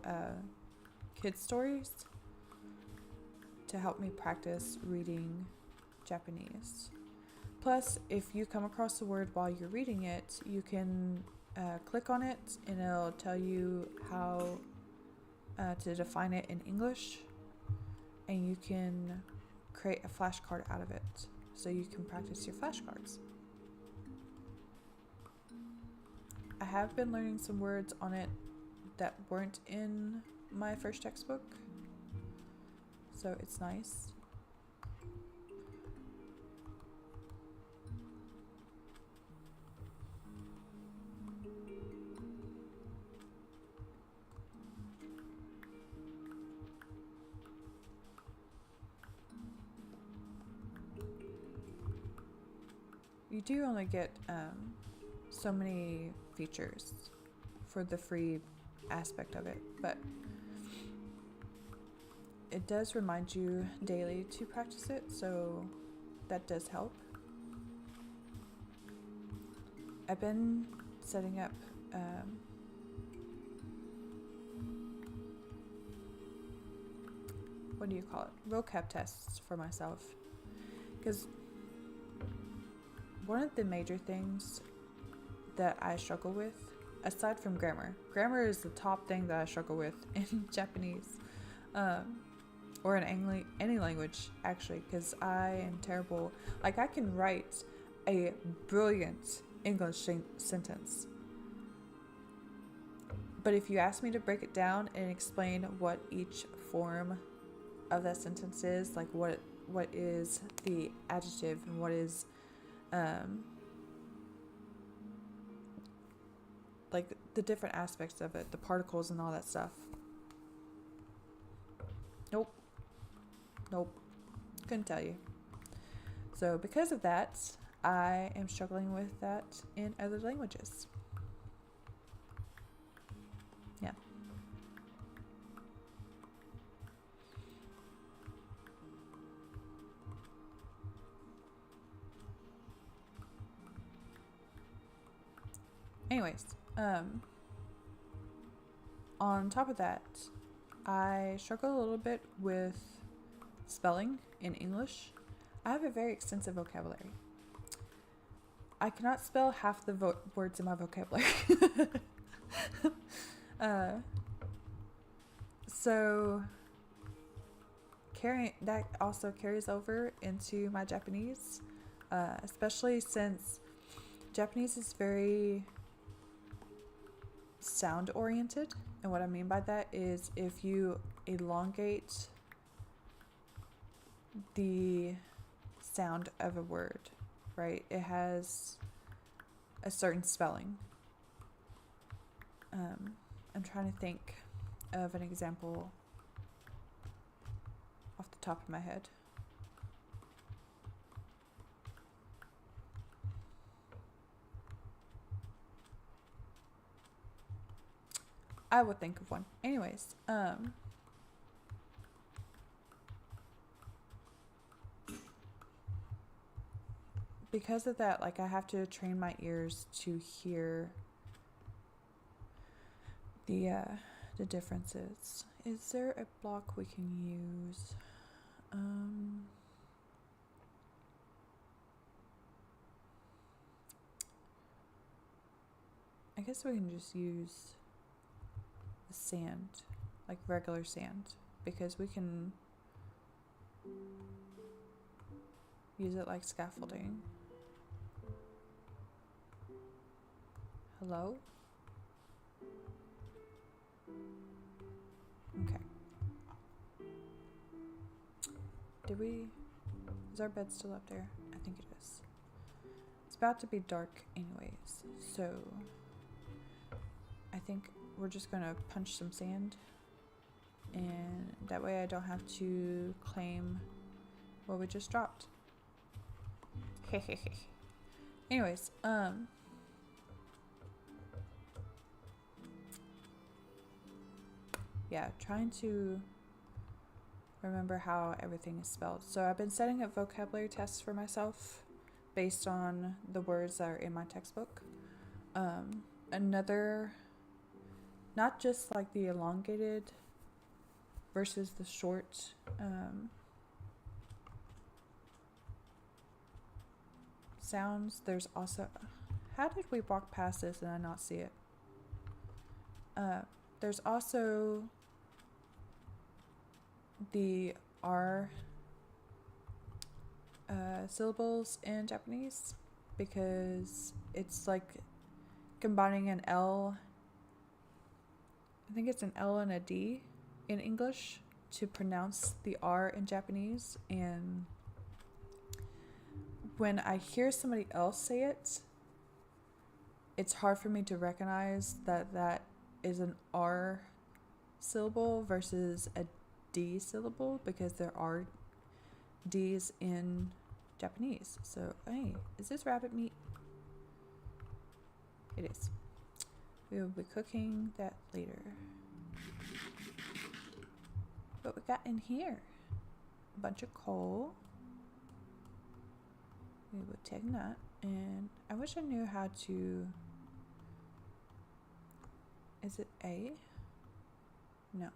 Speaker 1: kid stories to help me practice reading Japanese. Plus, if you come across a word while you're reading it, you can click on it and it'll tell you how to define it in English, and you can create a flashcard out of it so you can practice your flashcards. I have been learning some words on it that weren't in my first textbook, so it's nice. You do only get so many features for the free aspect of it, but it does remind you daily to practice it, so that does help. I've been setting up what do you call it? Vocab tests for myself, because one of the major things that I struggle with, aside from grammar is the top thing that I struggle with in Japanese, or in any language actually, because I am terrible. Like, I can write a brilliant English sentence, but if you ask me to break it down and explain what each form of that sentence is, like what is the adjective and what is like the different aspects of it, the particles and all that stuff. Nope. Couldn't tell you. So because of that, I am struggling with that in other languages. Yeah. Anyways, on top of that, I struggle a little bit with spelling in English. I have a very extensive vocabulary. I cannot spell half the words in my vocabulary. So that also carries over into my Japanese, especially since Japanese is very sound oriented, and what I mean by that is if you elongate the sound of a word, right, it has a certain spelling. I'm trying to think of an example off the top of my head. I would think of one. Anyways, because of that, like, I have to train my ears to hear the differences. Is there a block we can use? I guess we can just use the sand like regular sand, because we can use it like scaffolding. Hello? Okay. Is our bed still up there? I think it is. It's about to be dark anyways, so I think we're just gonna punch some sand, and that way I don't have to claim what we just dropped. Anyways, yeah, trying to remember how everything is spelled. So I've been setting up vocabulary tests for myself based on the words that are in my textbook. Not just like the elongated versus the short sounds. There's also, how did we walk past this and I not see it? There's also the R syllables in Japanese, because it's like combining an L, I think it's an L and a D in English to pronounce the R in Japanese, and when I hear somebody else say it, it's hard for me to recognize that that is an R syllable versus a D syllable, because there are D's in Japanese. So, hey, is this rabbit meat? It is. We will be cooking that later. What we got in here? A bunch of coal. We will take that, and I wish I knew how to. Is it A? No.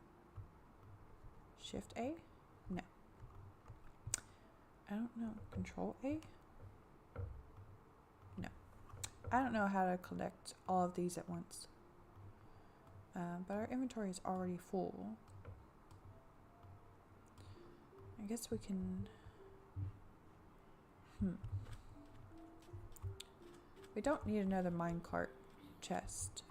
Speaker 1: Shift A? No. I don't know. Control A? No. I don't know how to collect all of these at once. But our inventory is already full. I guess we can. We don't need another minecart chest.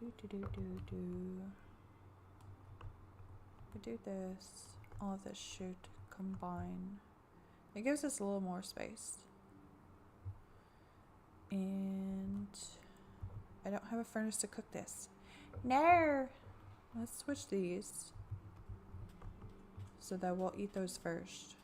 Speaker 1: We do this. All of this should combine. It gives us a little more space. And I don't have a furnace to cook this. No! Let's switch these so that we'll eat those first.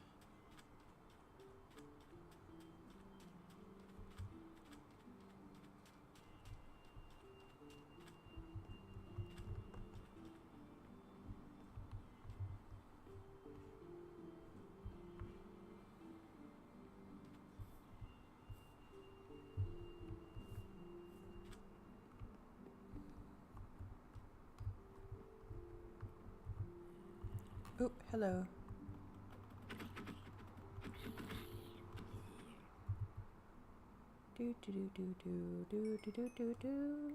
Speaker 1: Oh, hello. Do do do do do do do do do do.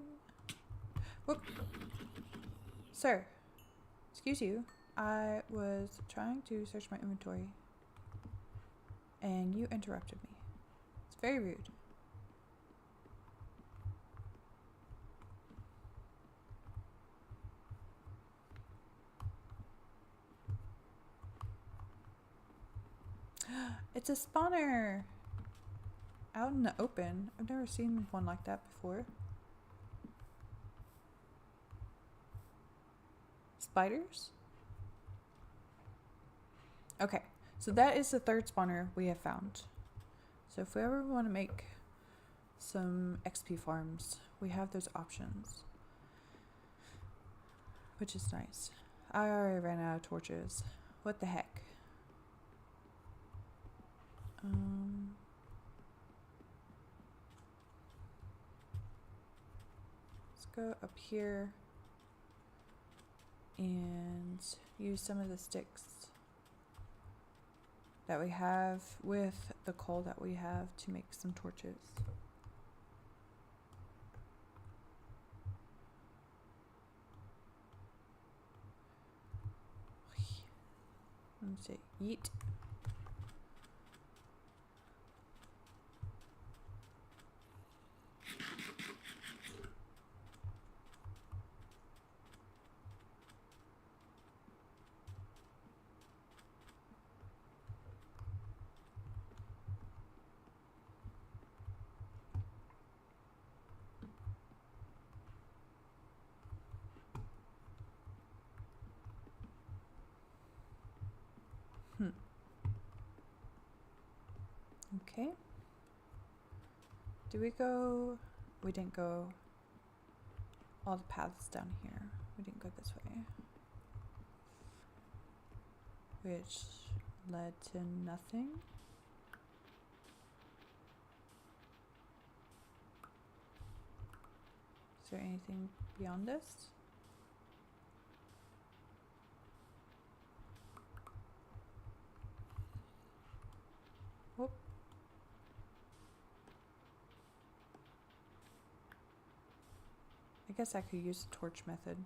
Speaker 1: Whoop. Sir, excuse you. I was trying to search my inventory and you interrupted me. It's very rude. It's a spawner out in the open. I've never seen one like that before. Spiders? Okay, so that is the third spawner we have found. So if we ever want to make some XP farms, we have those options, which is nice. I already ran out of torches. What the heck? Let's go up here. and use some of the sticks that we have with the coal that we have to make some torches. Let me say yeet. Okay. Do we go? We didn't go all the paths down here. We didn't go this way. Which led to nothing. Is there anything beyond this? Whoop. I guess I could use the torch method.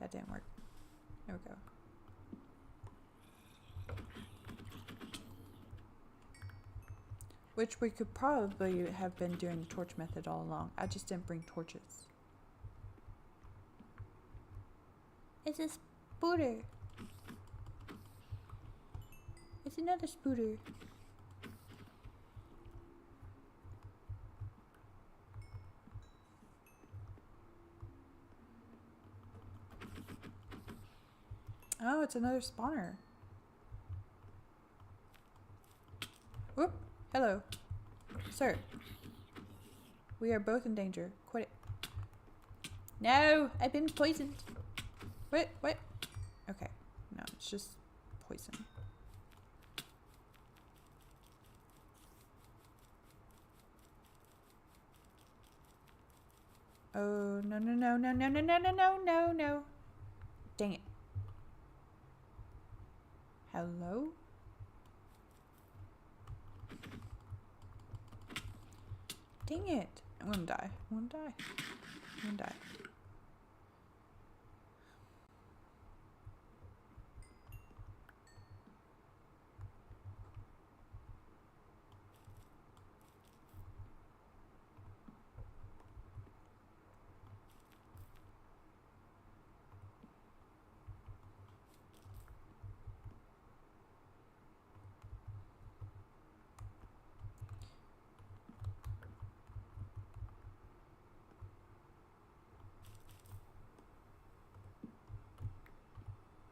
Speaker 1: That didn't work. There we go. Which we could probably have been doing the torch method all along. I just didn't bring torches. It's a spooter. It's another spooter. Oh, it's another spawner. Whoop. Hello. Sir. We are both in danger. Quit it. No! I've been poisoned. What? What? Okay. No, it's just poison. Oh, no, no, no, no, no, no, no, no, no, no, no. Dang it. Hello? Dang it. I'm gonna die. I'm gonna die. I'm gonna die.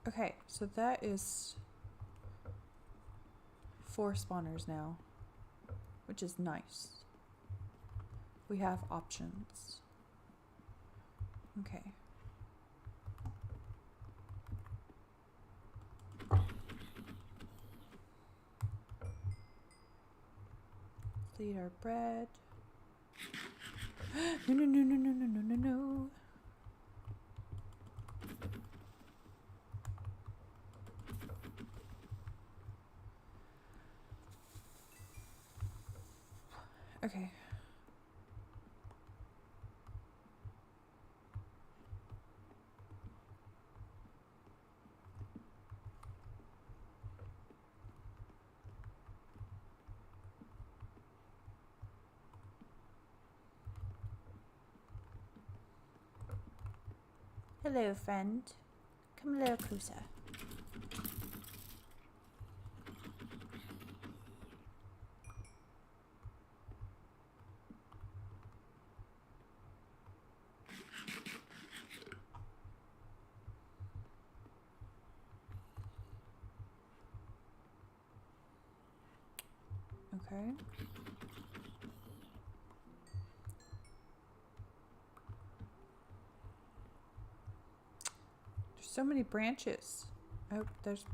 Speaker 1: Okay, so that is 4 spawners now, which is nice. We have options. Okay. Let's eat our bread. No, no, no, no, no, no, no, no, no. Okay. Hello, friend. Come a little closer. Okay. There's so many branches. Oh, there's...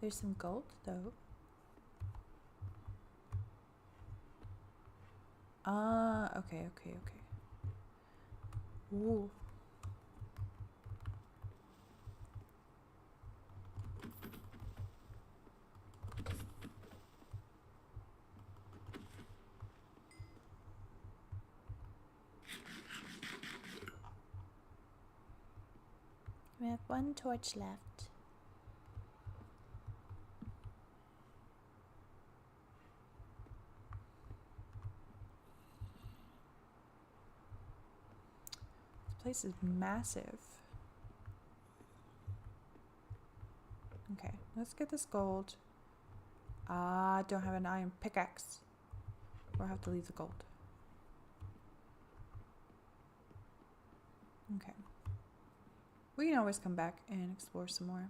Speaker 1: There's some gold though. Ah, okay. Ooh. We have one torch left. This place is massive. Okay, let's get this gold. I don't have an iron pickaxe. We'll have to leave the gold. Okay. We can always come back and explore some more.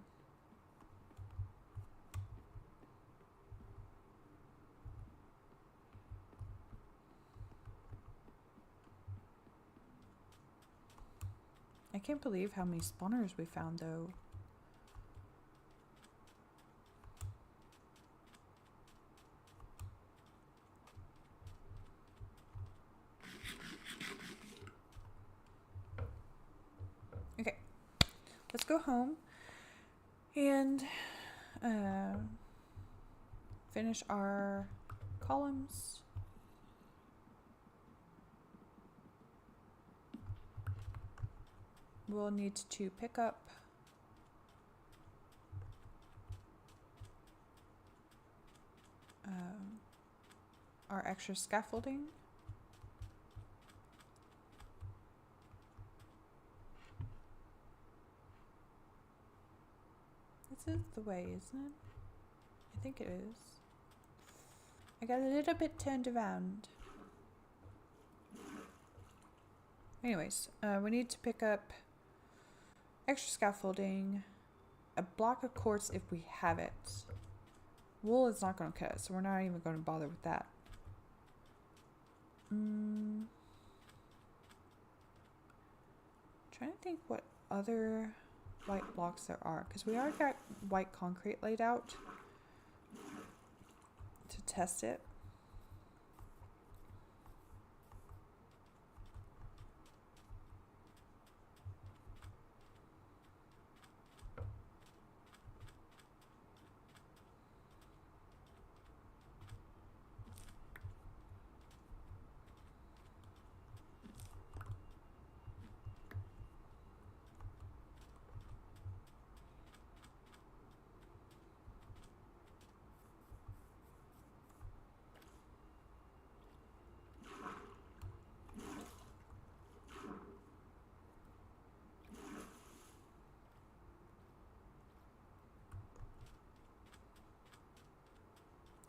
Speaker 1: I can't believe how many spawners we found though. Okay, let's go home and finish our columns. We'll need to pick up our extra scaffolding. This is the way, isn't it? I think it is. I got a little bit turned around. Anyways, we need to pick up extra scaffolding, a block of quartz if we have it. Wool is not going to cut, so we're not even going to bother with that. Trying to think what other white blocks there are, because we already got white concrete laid out to test it.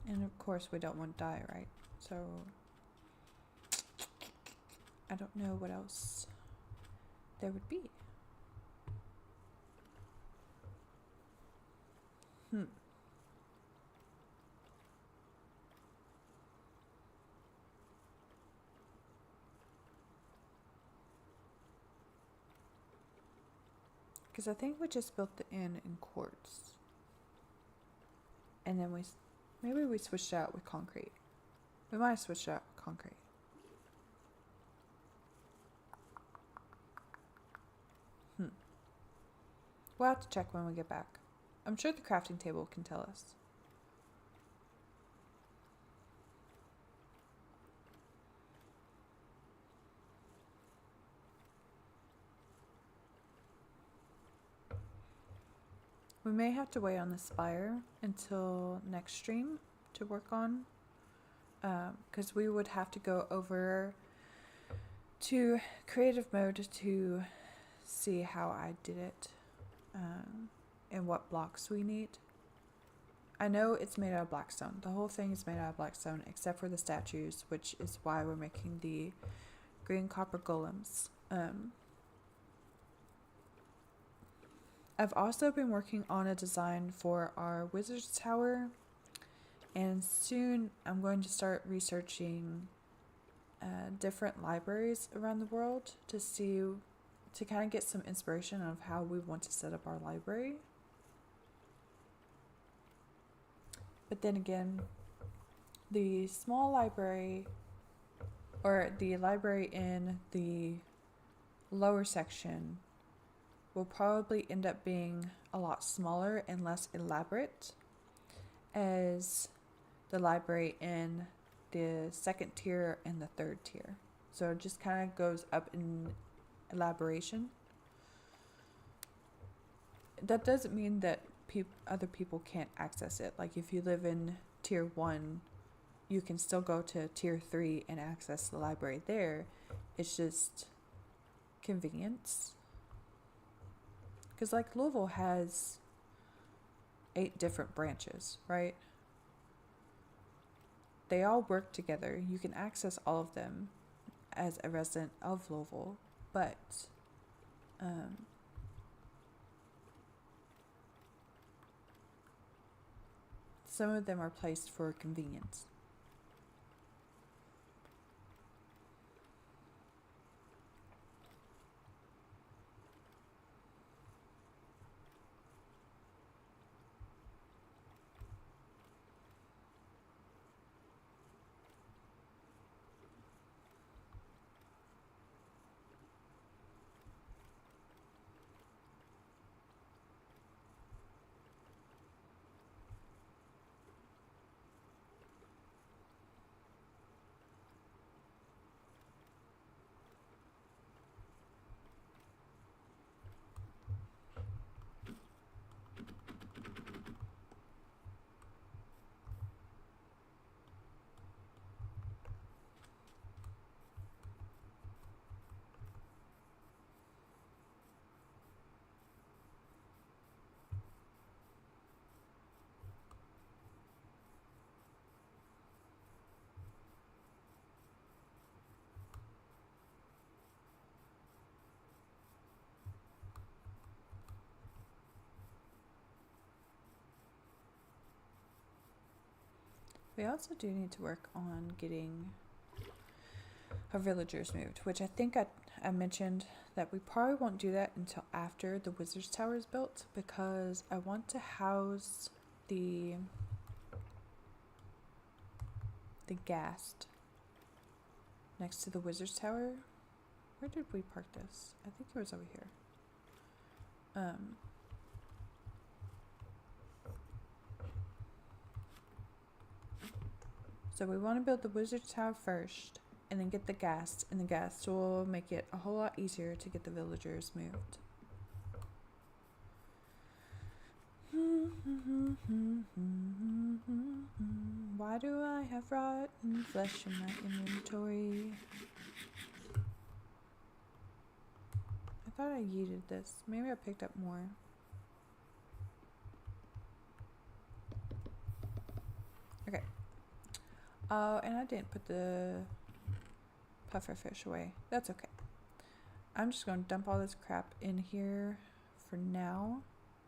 Speaker 1: And of course we don't want to die, right? So I don't know what else there would be. Because I think we just built the inn in quartz. And then maybe we switched out with concrete. We might have switched out with concrete. We'll have to check when we get back. I'm sure the crafting table can tell us. We may have to wait on the spire until next stream to work on, because we would have to go over to creative mode to see how I did it, and what blocks we need. I know it's made out of blackstone. The whole thing is made out of blackstone except for the statues, which is why we're making the green copper golems. I've also been working on a design for our wizard's tower, and soon I'm going to start researching different libraries around the world to kind of get some inspiration of how we want to set up our library. But then again, the small library, or the library in the lower section, will probably end up being a lot smaller and less elaborate as the library in the second tier and the third tier. So it just kind of goes up in elaboration. That doesn't mean that other people can't access it. Like if you live in tier 1, you can still go to tier 3 and access the library there. It's just convenience. Because like Louisville has 8 different branches, right? They all work together. You can access all of them as a resident of Louisville, but some of them are placed for convenience. We also do need to work on getting our villagers moved, which I think I mentioned that we probably won't do that until after the Wizard's Tower is built, because I want to house the ghast next to the Wizard's Tower. Where did we park this? I think it was over here. So we want to build the Wizard's Tower first, and then get the ghast, and the ghast will make it a whole lot easier to get the villagers moved. Why do I have rotten flesh in my inventory? I thought I yeeted this. Maybe I picked up more. Okay. Oh, and I didn't put the pufferfish away. That's okay. I'm just going to dump all this crap in here for now.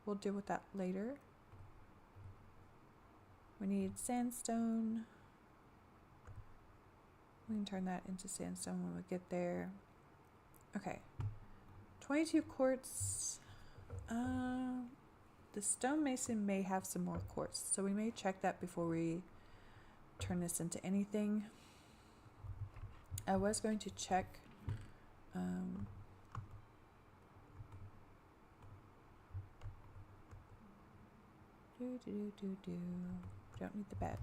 Speaker 1: We'll deal with that later. We need sandstone. We can turn that into sandstone when we get there. Okay. 22 quartz. The stonemason may have some more quartz, so we may check that before we turn this into anything. I was going to check don't need the bed.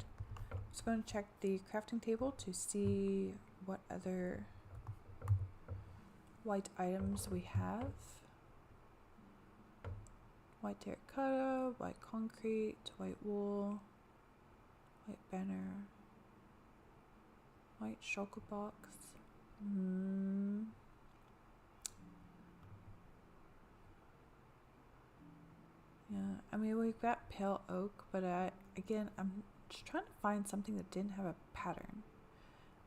Speaker 1: Just going to check the crafting table to see what other white items we have. White terracotta, white concrete, white wool, white banner, white shulker box. Yeah, I mean, we've got pale oak, but I'm just trying to find something that didn't have a pattern,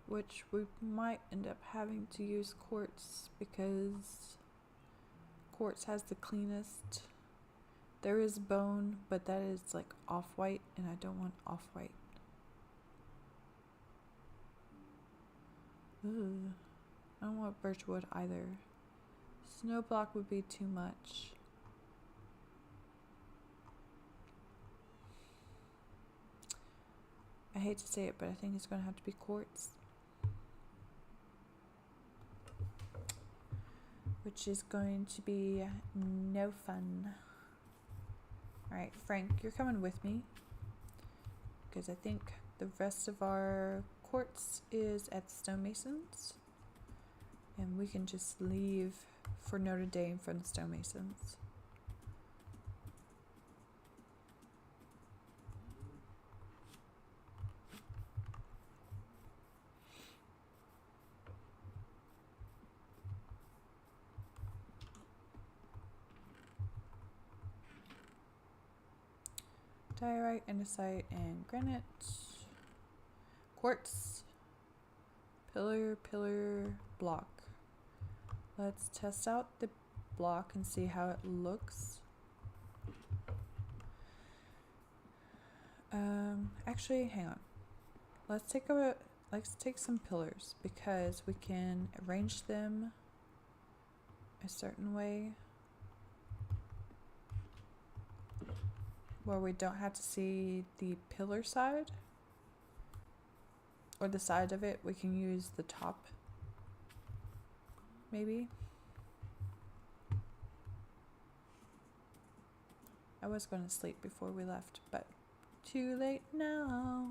Speaker 1: which we might end up having to use quartz because quartz has the cleanest. There is bone, but that is like off-white, and I don't want off-white. Ooh, I don't want birchwood either. Snow block would be too much. hate to say it, but I think it's going to have to be quartz. Which is going to be no fun. Alright, Frank, you're coming with me. Because I think the rest of our quartz is at the stonemasons. And we can just leave for Notre Dame from the stonemasons. Diorite, andesite, and granite. Quartz. Pillar, block. Let's test out the block and see how it looks. Actually, hang on. Let's take some pillars because we can arrange them a certain way where we don't have to see the pillar side or the side of it. We can use the top, maybe. I was going to sleep before we left, but too late now.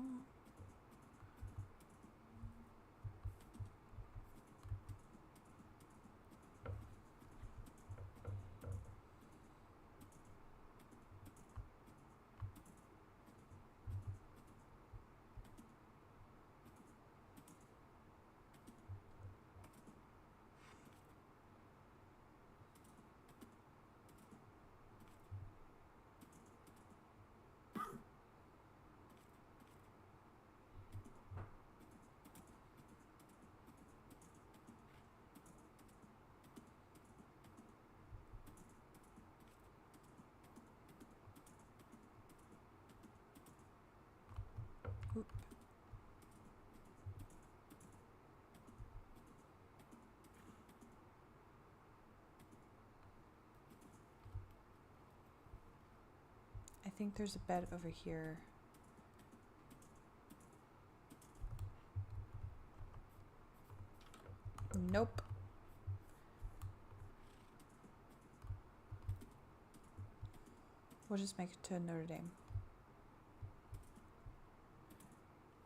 Speaker 1: Oop. I think there's a bed over here. Nope. We'll just make it to Notre Dame.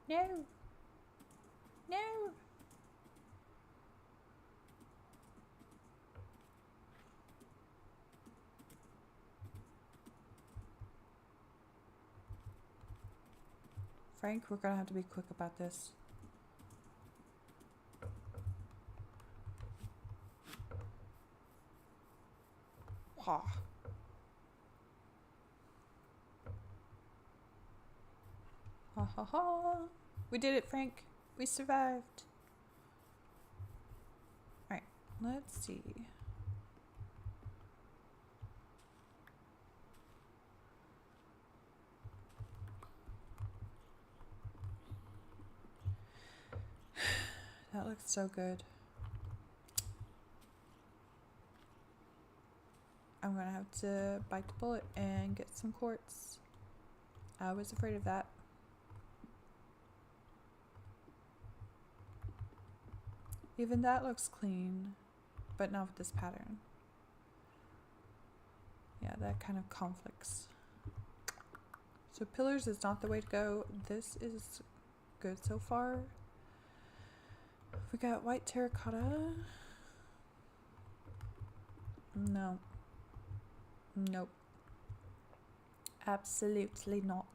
Speaker 1: No! No! Frank, we're gonna have to be quick about this. Ha. Ha ha ha. We did it, Frank. We survived. Alright, let's see. That looks so good. I'm gonna have to bite the bullet and get some quartz. I was afraid of that. Even that looks clean, but not with this pattern. Yeah, that kind of conflicts. So pillars is not the way to go. This is good so far. We got white terracotta. No. Nope. Absolutely not.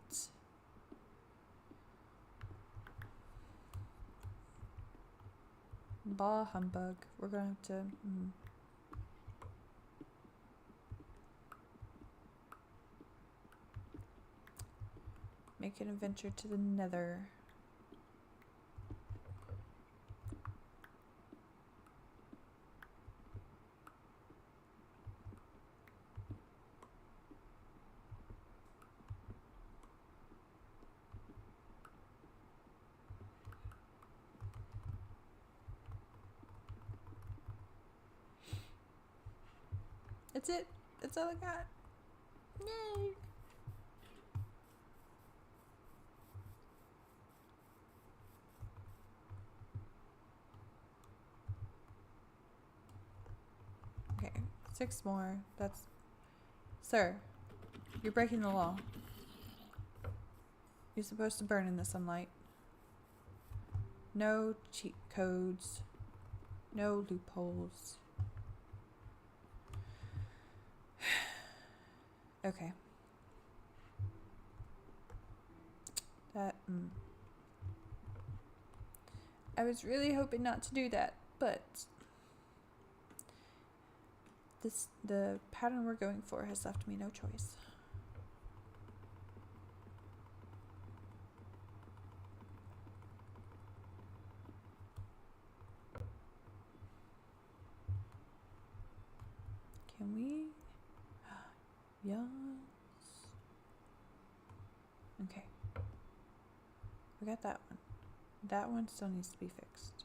Speaker 1: Bah humbug. We're gonna have to... make an adventure to the nether. That's it. That's all I got. Yay! 6 more. That's... Sir, you're breaking the law. You're supposed to burn in the sunlight. No cheat codes. No loopholes. Okay. That, I was really hoping not to do that, but the pattern we're going for has left me no choice. Can we? Yes. Okay. We got that one. That one still needs to be fixed.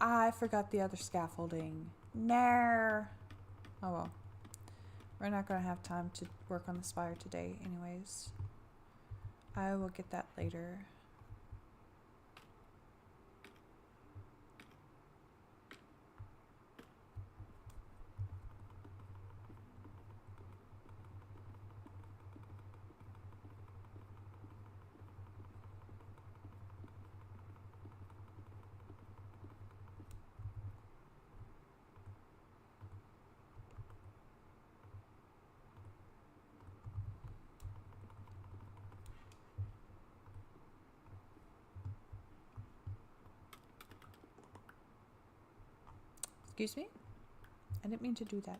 Speaker 1: I forgot the other scaffolding. No. Oh well. We're not going to have time to work on the spire today anyways. I will get that later. Excuse me? I didn't mean to do that.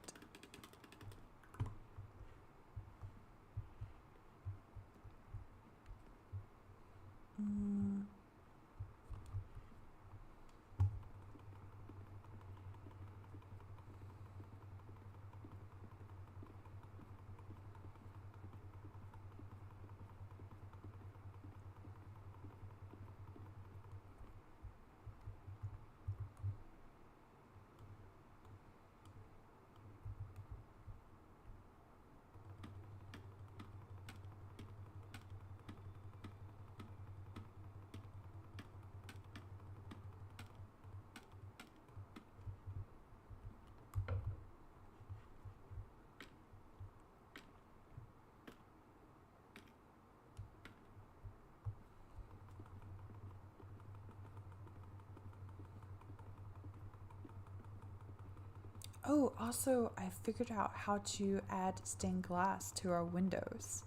Speaker 1: Oh, also, I figured out how to add stained glass to our windows.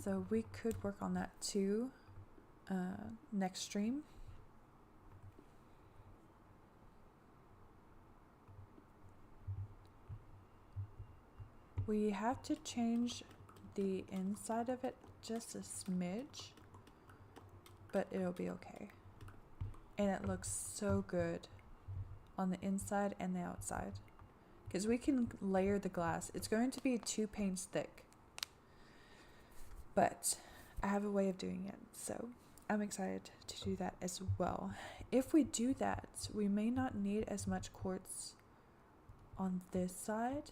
Speaker 1: So we could work on that too next stream. We have to change the inside of it just a smidge, but it'll be okay. And it looks so good on the inside and the outside. Because we can layer the glass. It's going to be 2 panes thick. But I have a way of doing it. So I'm excited to do that as well. If we do that, we may not need as much quartz on this side.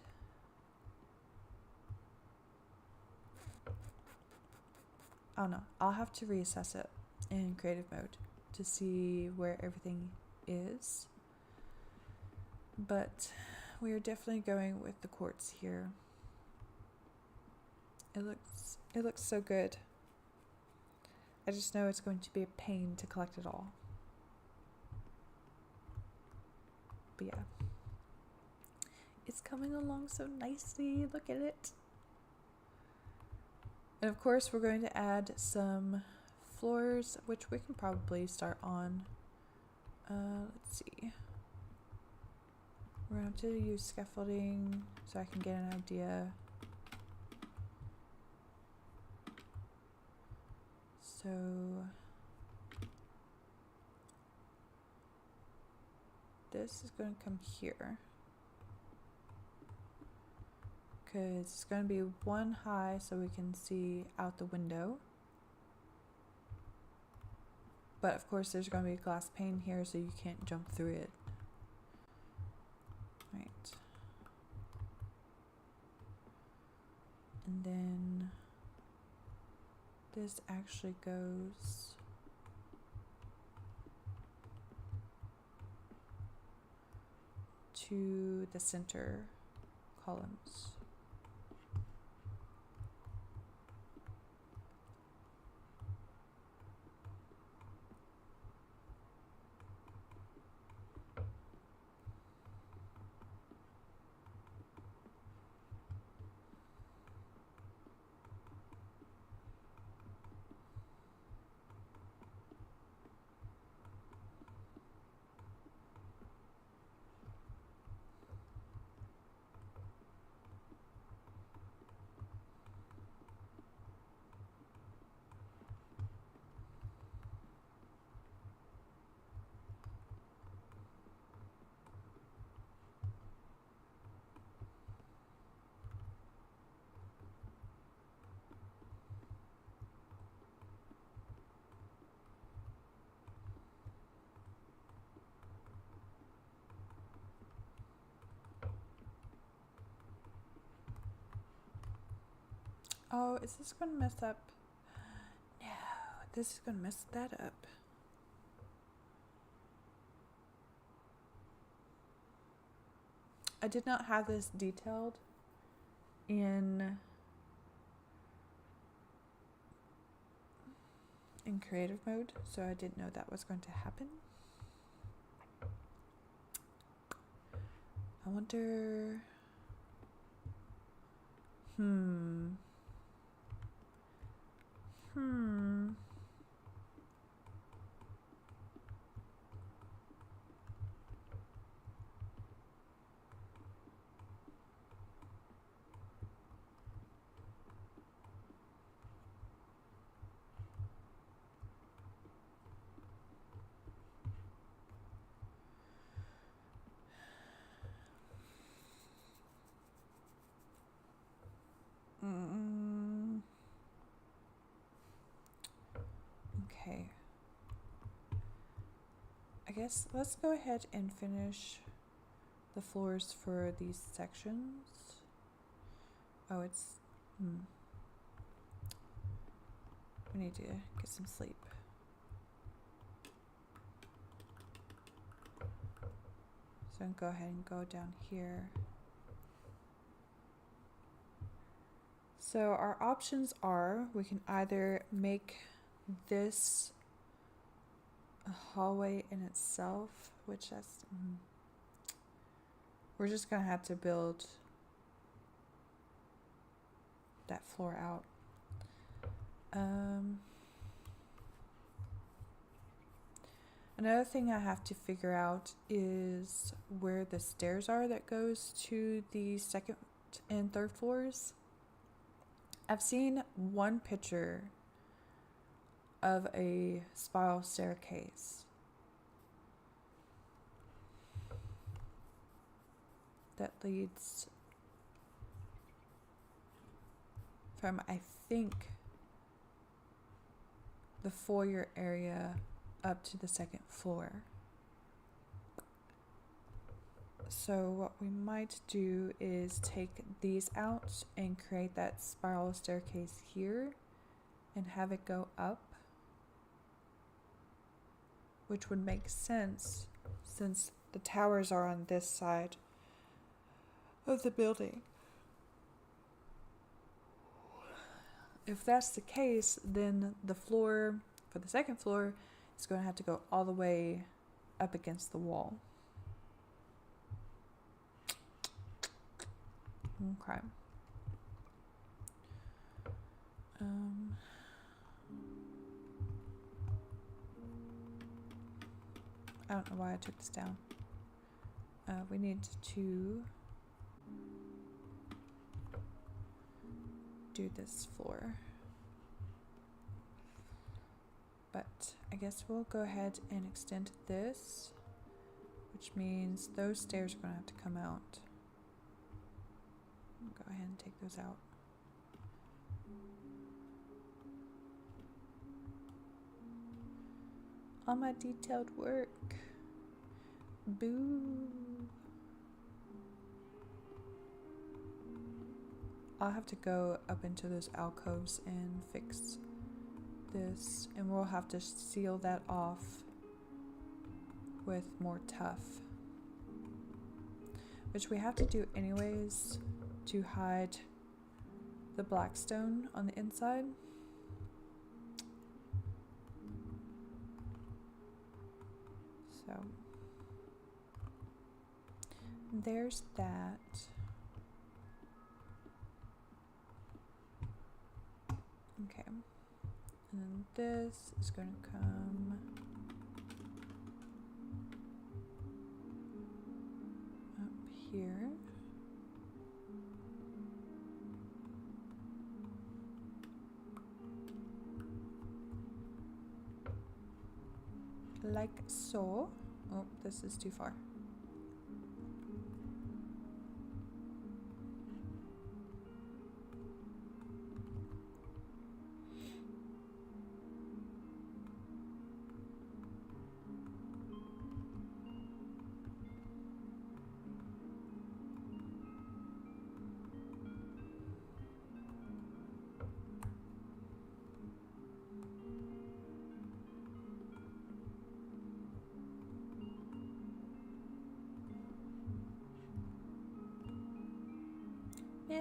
Speaker 1: I don't know. I'll have to reassess it in creative mode to see where everything is. But we are definitely going with the quartz here. It looks so good. I just know it's going to be a pain to collect it all. But yeah. It's coming along so nicely. Look at it. And of course we're going to add some floors, which we can probably start on. Let's see. We're going to have to use scaffolding so I can get an idea. So this is going to come here. because it's going to be one high so we can see out the window. But of course there's going to be a glass pane here so you can't jump through it. Right. And then this actually goes to the center columns. Oh, is this going to mess up? No, this is going to mess that up. I did not have this detailed in creative mode, so I didn't know that was going to happen. I wonder... Okay. I guess let's go ahead and finish the floors for these sections. Oh, it's... We need to get some sleep. So I'll go ahead and go down here. So our options are, we can either make this a hallway in itself, which that's... We're just gonna have to build that floor out. Another thing I have to figure out is where the stairs are that goes to the second and third floors. I've seen one picture of a spiral staircase that leads from, I think, the foyer area up to the second floor. So what we might do is take these out and create that spiral staircase here and have it go up, which would make sense since the towers are on this side of the building. If that's the case, then the floor for the second floor is going to have to go all the way up against the wall. Okay. I don't know why I took this down. We need to do this floor. But I guess we'll go ahead and extend this, which means those stairs are going to have to come out. Go ahead and take those out. All my detailed work. Boo. I'll have to go up into those alcoves and fix this, and we'll have to seal that off with more tuff, which we have to do anyways to hide the black stone on the inside. So there's that. Okay, and then this is going to come up here. Like so. Oh, this is too far. No.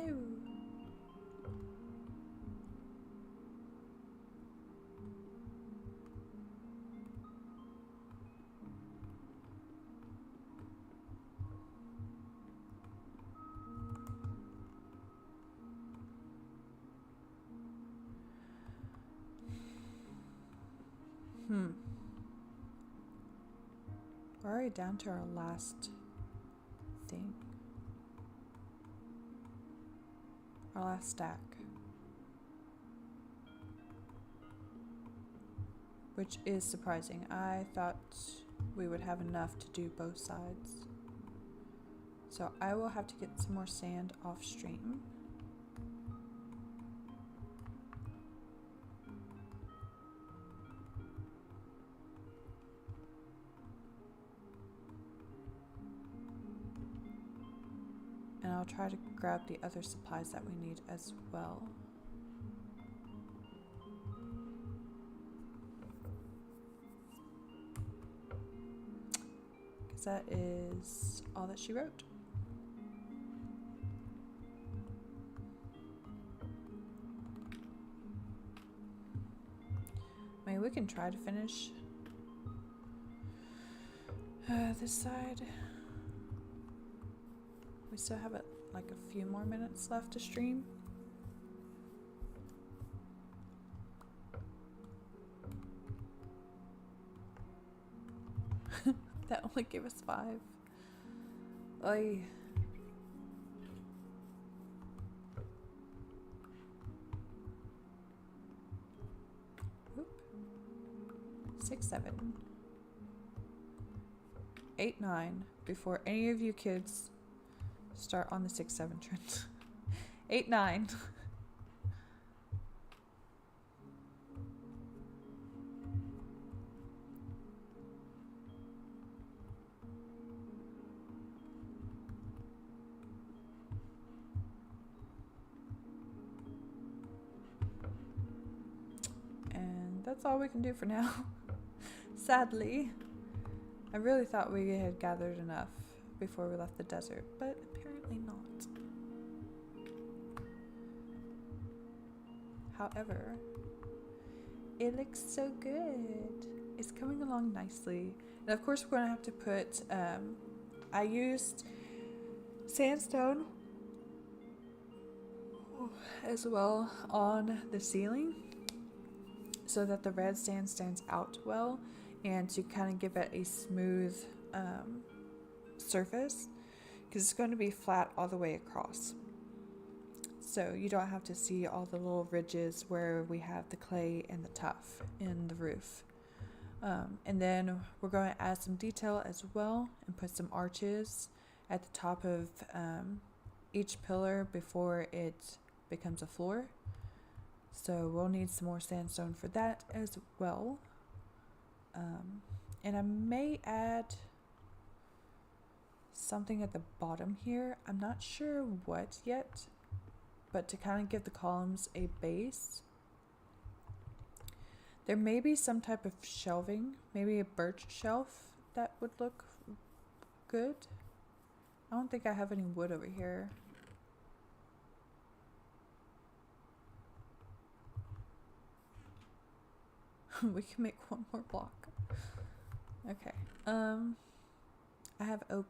Speaker 1: We're already down to our last thing. Our last stack. Which is surprising. I thought we would have enough to do both sides. So I will have to get some more sand off stream. And I'll try to grab the other supplies that we need as well. Because that is all that she wrote. I mean, we can try to finish this side. We still have like a few more minutes left to stream. That only gave us 5. Oy. Oop. 6, 7, 8, 9. Before any of you kids start on the 6, 7 trend. 8, 9. And that's all we can do for now. Sadly. I really thought we had gathered enough before we left the desert, but apparently not. However, it looks so good. It's coming along nicely. And of course we're going to have to put, I used sandstone as well on the ceiling so that the red sand stands out well and to kind of give it a smooth surface, because it's going to be flat all the way across. So you don't have to see all the little ridges where we have the clay and the tuff in the roof. And then we're going to add some detail as well and put some arches at the top of each pillar before it becomes a floor. So we'll need some more sandstone for that as well. And I may add something at the bottom here. I'm not sure what yet, but to kind of give the columns a base. There may be some type of shelving, maybe a birch shelf that would look good. I don't think I have any wood over here. We can make one more block. Okay. I have oak.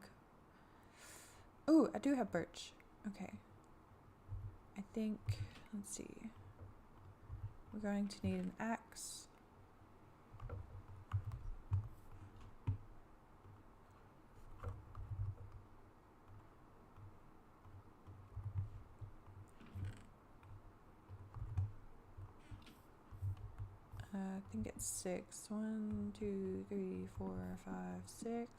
Speaker 1: Oh, I do have birch. Okay. I think, let's see. We're going to need an axe. I think it's 6. 1, 2, 3, 4, 5, 6.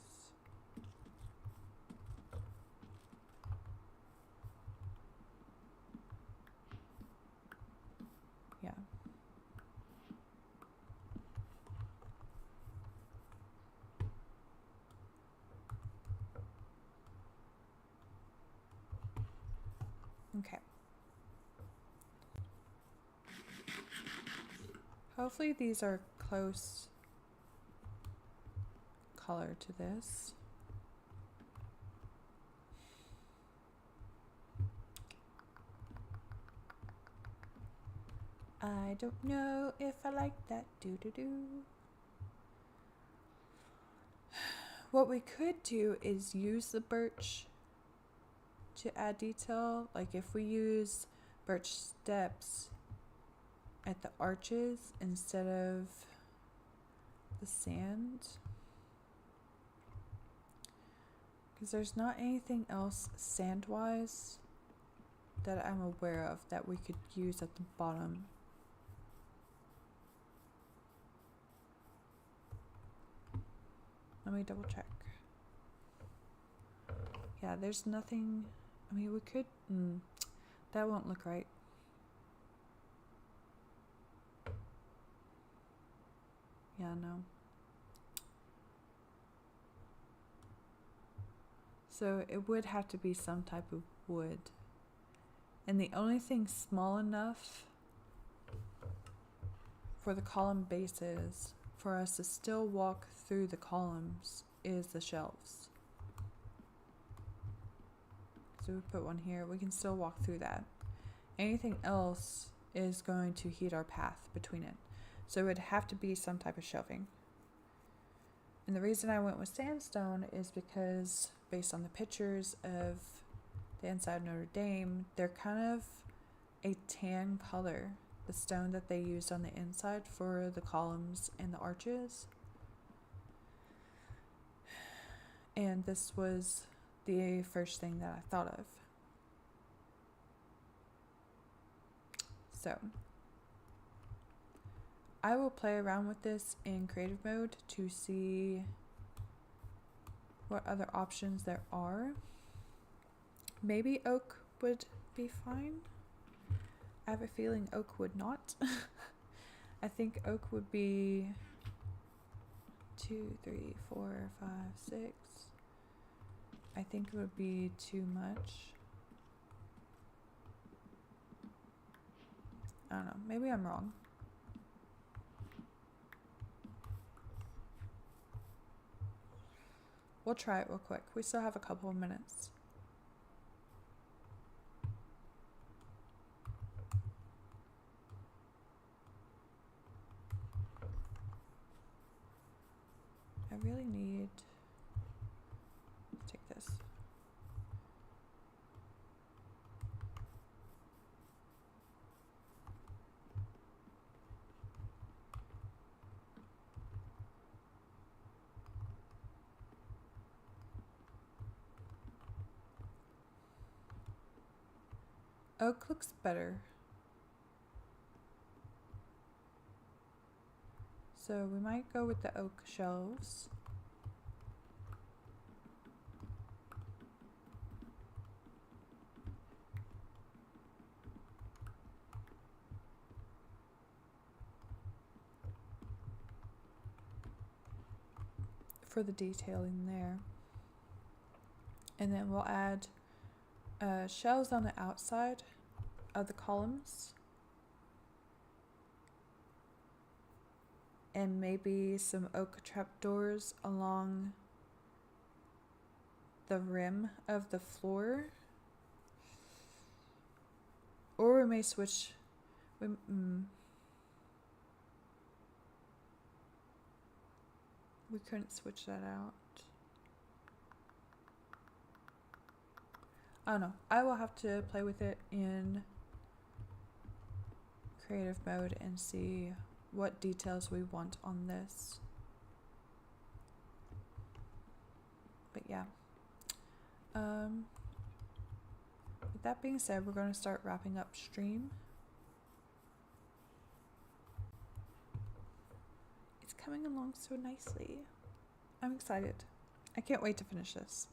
Speaker 1: Yeah. Okay. Hopefully these are close color to this. I don't know if I like that. What we could do is use the birch to add detail. Like if we use birch steps at the arches instead of the sand, because there's not anything else sand wise that I'm aware of that we could use at the bottom. Let me double check. Yeah, there's nothing. I mean, we could. That won't look right. Yeah, no. So it would have to be some type of wood. And the only thing small enough for the column bases for us to still walk through the columns is the shelves. So we put one here, we can still walk through that. Anything else is going to heat our path between it. So it would have to be some type of shelving. And the reason I went with sandstone is because based on the pictures of the inside of Notre Dame, they're kind of a tan color, the stone that they used on the inside for the columns and the arches. And this was the first thing that I thought of. So I will play around with this in creative mode to see what other options there are. Maybe oak would be fine. I have a feeling oak would not. I think oak would be 2, 3, 4, 5, 6. I think it would be too much. I don't know. Maybe I'm wrong. We'll try it real quick. We still have a couple of minutes. I really need... Let's take this. Oak looks better. So we might go with the oak shelves. for the detailing there. And then we'll add shelves on the outside of the columns. And maybe some oak trapdoors along the rim of the floor. Or we may switch. We couldn't switch that out. I don't know. I will have to play with it in creative mode and see what details we want on this. But yeah. With that being said, we're going to start wrapping up stream. It's coming along so nicely. I'm excited. I can't wait to finish this.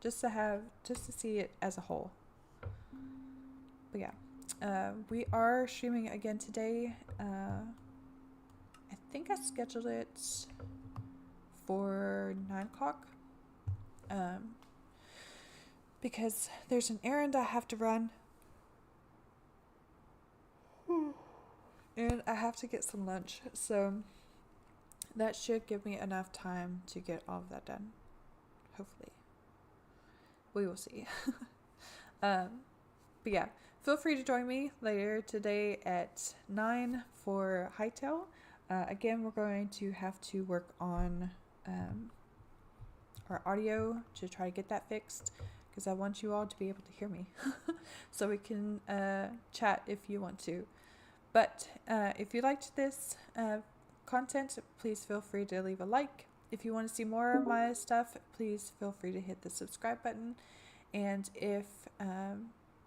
Speaker 1: Just to see it as a whole. But yeah, we are streaming again today. I think I scheduled it for 9 o'clock. Because there's an errand I have to run. And I have to get some lunch. So that should give me enough time to get all of that done. Hopefully. We will see. But yeah, feel free to join me later today at 9 for Hightail. Again, we're going to have to work on our audio to try to get that fixed, because I want you all to be able to hear me so we can chat if you want to. But if you liked this content, please feel free to leave a like. If you want to see more of my stuff, please feel free to hit the subscribe button. And if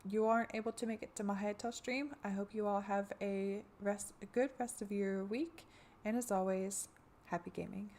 Speaker 1: you aren't able to make it to my Hightail stream, I hope you all have a good rest of your week. And as always, happy gaming.